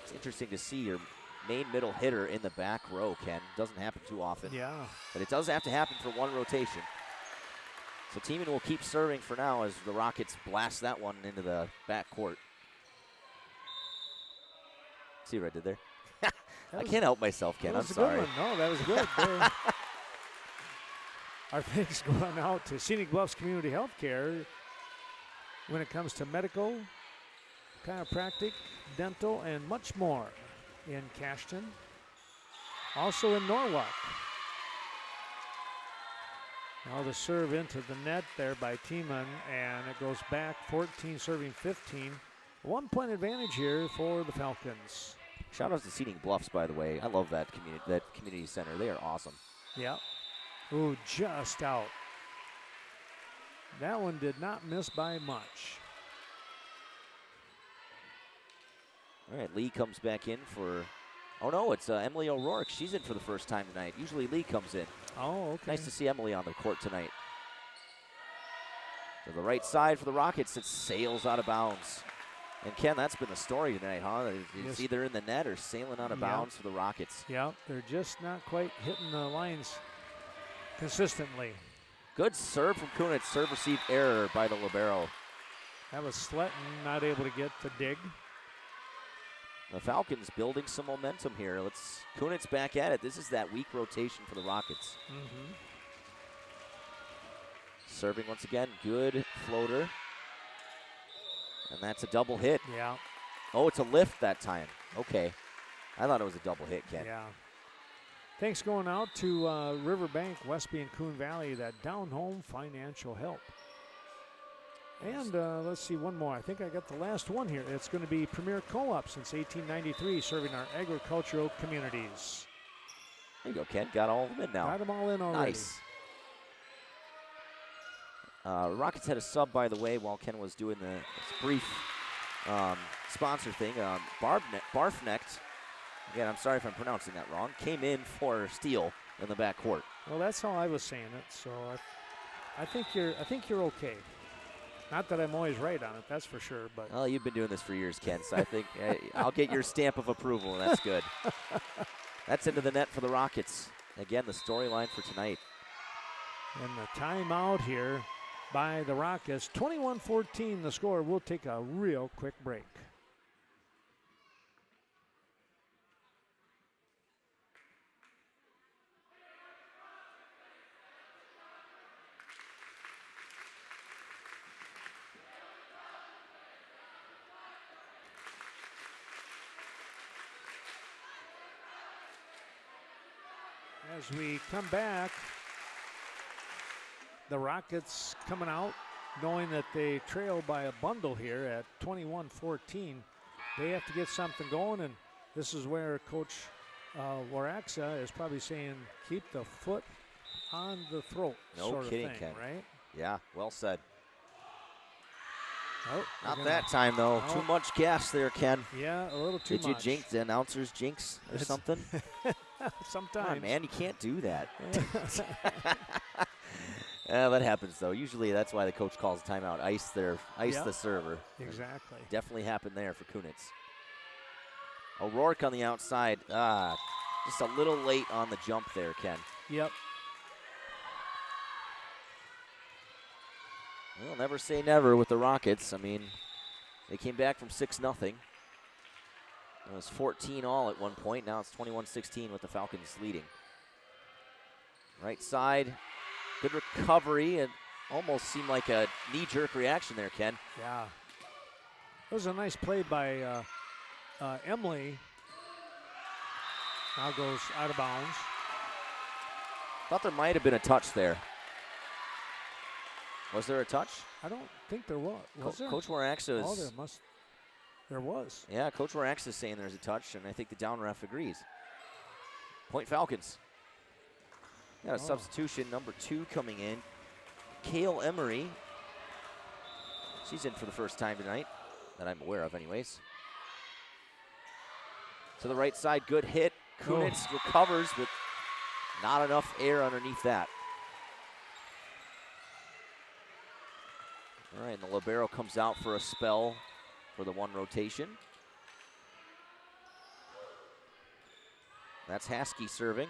Speaker 2: It's interesting to see your main middle hitter in the back row, Ken. Doesn't happen too often.
Speaker 1: Yeah.
Speaker 2: But it does have to happen for one rotation. So Tiemann will keep serving for now as the Rockets blast that one into the back court. See what I did there? I can't help myself, Ken. I'm sorry.
Speaker 1: Good one. No, that was good. Our thanks going out to Scenic Bluffs Community Healthcare when it comes to medical, chiropractic, dental, and much more in Cashton. Also in Norwalk. Now the serve into the net there by Tiemann, and it goes back 14 serving 15. 1 point advantage here for the Falcons.
Speaker 2: Shout out to Scenic Bluffs, by the way. I love that community center. They are awesome.
Speaker 1: Yeah. Ooh, just out. That one did not miss by much.
Speaker 2: All right, Lee comes back in for, oh no, it's Emily O'Rourke. She's in for the first time tonight. Usually Lee comes in.
Speaker 1: Oh, okay.
Speaker 2: Nice to see Emily on the court tonight. To the right side for the Rockets. It sails out of bounds. And Ken, that's been the story tonight, huh? It's either in the net or sailing out of bounds for the Rockets.
Speaker 1: Yeah, they're just not quite hitting the lines consistently.
Speaker 2: Good serve from Kunitz. Serve receive error by the libero.
Speaker 1: That was Sletton not able to get the dig.
Speaker 2: The Falcons building some momentum here. Kunitz back at it. This is that weak rotation for the Rockets.
Speaker 1: Mm-hmm.
Speaker 2: Serving once again. Good floater. And that's a double hit.
Speaker 1: Yeah.
Speaker 2: Oh, it's a lift that time. Okay. I thought it was a double hit, Ken.
Speaker 1: Yeah. Thanks going out to Riverbank, Westby, and Coon Valley, that down-home financial help. And let's see, one more. I think I got the last one here. It's going to be Premier Co-op since 1893, serving our agricultural communities.
Speaker 2: There you go, Ken. Got all of them in now.
Speaker 1: Got them all in already.
Speaker 2: Nice. Rockets had a sub, by the way, while Ken was doing the brief sponsor thing. Barfnecht, again, I'm sorry if I'm pronouncing that wrong, came in for Steele in the back court.
Speaker 1: Well, that's how I was saying it, so I think you're okay. Not that I'm always right on it, that's for sure. But
Speaker 2: well, you've been doing this for years, Ken, so I think I'll get your stamp of approval, and that's good. That's into the net for the Rockets. Again, the storyline for tonight.
Speaker 1: And the timeout here by the Rockets. 21-14 the score. We'll take a real quick break. As we come back, the Rockets coming out, knowing that they trail by a bundle here at 21-14. They have to get something going, and this is where Coach Waraxa is probably saying, keep the foot on the throat.
Speaker 2: No
Speaker 1: sort
Speaker 2: kidding,
Speaker 1: of thing,
Speaker 2: Ken.
Speaker 1: Right?
Speaker 2: Yeah, well said.
Speaker 1: Oh,
Speaker 2: not that time, though.
Speaker 1: Oh.
Speaker 2: Too much gas there, Ken.
Speaker 1: Yeah, a little too much.
Speaker 2: Did you jinx the announcer's jinx or something?
Speaker 1: Sometimes.
Speaker 2: Come on, man, you can't do that. That happens, though. Usually that's why the coach calls a timeout. Ice the server.
Speaker 1: Exactly.
Speaker 2: Definitely happened there for Kunitz. O'Rourke on the outside. Just a little late on the jump there, Ken.
Speaker 1: Yep.
Speaker 2: Well, never say never with the Rockets. I mean, they came back from 6-0. It was 14-all at one point. Now it's 21-16 with the Falcons leading. Right side, good recovery. It almost seemed like a knee-jerk reaction there, Ken.
Speaker 1: Yeah. It was a nice play by Emily. Now goes out of bounds.
Speaker 2: Thought there might have been a touch there. Was there a touch?
Speaker 1: I don't think there was. Was there?
Speaker 2: Coach Waraxa is.
Speaker 1: Oh, there was.
Speaker 2: Yeah, Coach Waraxa is saying there's a touch, and I think the down ref agrees. Point Falcons. Got a substitution, number 2 coming in. Kale Emery. She's in for the first time tonight, that I'm aware of anyways. To the right side, good hit. Kunitz recovers, but not enough air underneath that. All right, and the libero comes out for a spell for the one rotation. That's Haskey serving.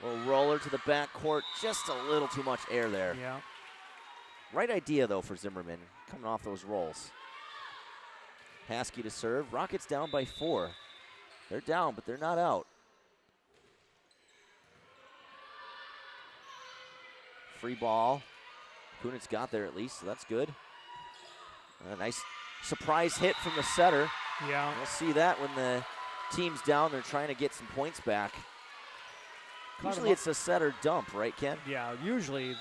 Speaker 2: Little roller to the backcourt, just a little too much air there.
Speaker 1: Yeah.
Speaker 2: Right idea, though, for Zimmerman, coming off those rolls. Haskey to serve. Rockets down by 4. They're down, but they're not out. Free ball. Kunitz got there at least, so that's good. A nice surprise hit from the setter.
Speaker 1: Yeah.
Speaker 2: We'll see that when the team's down. They're trying to get some points back. Usually it's a setter dump, right, Ken?
Speaker 1: Yeah, usually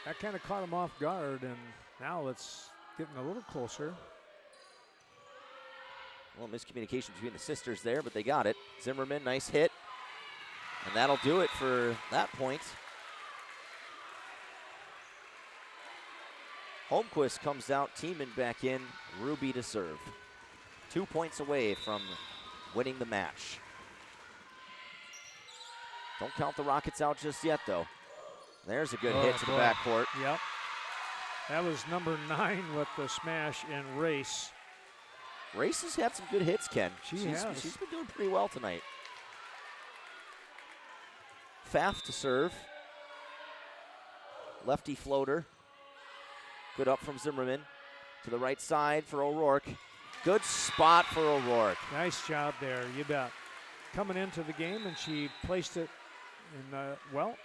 Speaker 1: that kind of caught him off guard, and now it's getting a little closer.
Speaker 2: Well, miscommunication between the sisters there, but they got it. Zimmerman, nice hit. And that'll do it for that point. Holmquist comes out, Tiemann back in, Ruby to serve. 2 points away from winning the match. Don't count the Rockets out just yet, though. There's a good hit to the backcourt.
Speaker 1: Yep. That was number 9 with the smash in Race.
Speaker 2: Race has had some good hits, Ken.
Speaker 1: She's
Speaker 2: been doing pretty well tonight. Pfaff to serve. Lefty floater. Good up from Zimmerman. To the right side for O'Rourke. Good spot for O'Rourke.
Speaker 1: Nice job there, you bet. Coming into the game, and she placed it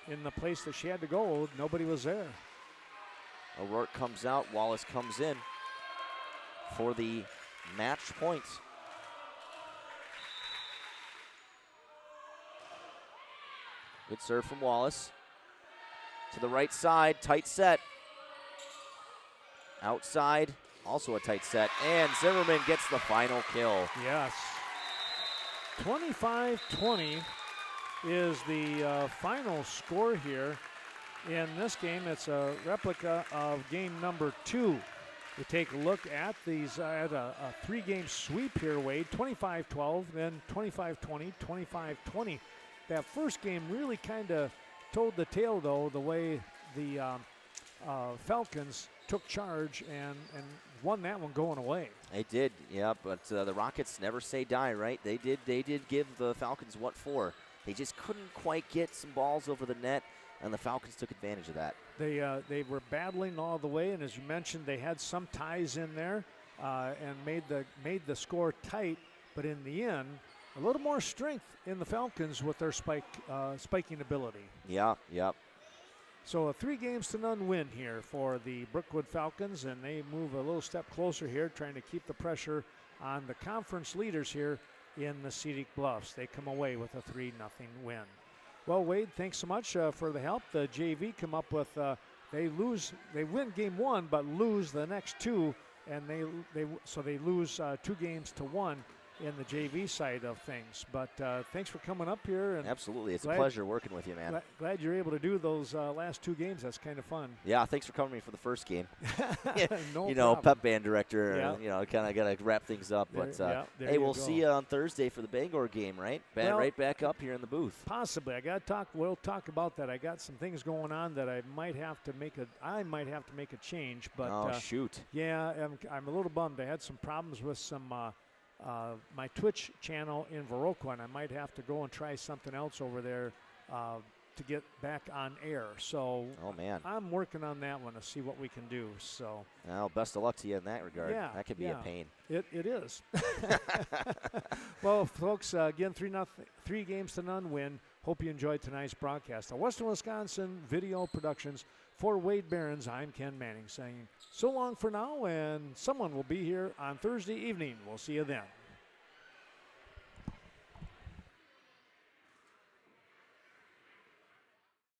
Speaker 1: in the place that she had to go. Nobody was there.
Speaker 2: O'Rourke comes out. Wallace comes in for the match point. Good serve from Wallace. To the right side, tight set. Outside, also a tight set. And Zimmerman gets the final kill.
Speaker 1: Yes. 25-20 is the final score here in this game. It's a replica of game number 2. We take a look at these at a 3-game sweep here, Wade. 25-12, then 25-20, 25-20. That first game really kind of told the tale, though, the way the Falcons took charge and won that one going away.
Speaker 2: They did, yeah, but the Rockets never say die, right? They did give the Falcons what for. They just couldn't quite get some balls over the net, and the Falcons took advantage of that.
Speaker 1: They were battling all the way, and as you mentioned, they had some ties in there and made the score tight. But in the end, a little more strength in the Falcons with their spiking ability.
Speaker 2: Yeah.
Speaker 1: So a 3-0 win here for the Brookwood Falcons, and they move a little step closer here, trying to keep the pressure on the conference leaders here in the Scenic Bluffs. They come away with a 3-0 win. Well, Wade, thanks so much for the help. The JV come up with they win game 1 but lose the next 2, and they lose 2 games to 1 in the JV side of things. But thanks for coming up here. And
Speaker 2: absolutely, it's a pleasure working with you, man.
Speaker 1: Glad you're able to do those last 2 games. That's kind of fun.
Speaker 2: Yeah, thanks for coming me for the first game.
Speaker 1: No
Speaker 2: you know,
Speaker 1: problem.
Speaker 2: pep band director.
Speaker 1: Yeah.
Speaker 2: Kind of got to wrap things up. But hey, we'll see you on Thursday for the Bangor game, right? Right back up here in the booth.
Speaker 1: Possibly. We'll talk about that. I got some things going on that I might have to make a change. But
Speaker 2: shoot.
Speaker 1: Yeah, I'm a little bummed. I had some problems with some. My Twitch channel in Viroqua, and I might have to go and try something else over there to get back on air. So I'm working on that one to see what we can do. So
Speaker 2: well, best of luck to you in that regard.
Speaker 1: Yeah,
Speaker 2: that could be a pain.
Speaker 1: It is. Well, folks, again, 3 games to none win. Hope you enjoyed tonight's broadcast. A Western Wisconsin Video Productions. For Wade Behrens, I'm Ken Manning saying so long for now, and someone will be here on Thursday evening. We'll see you then.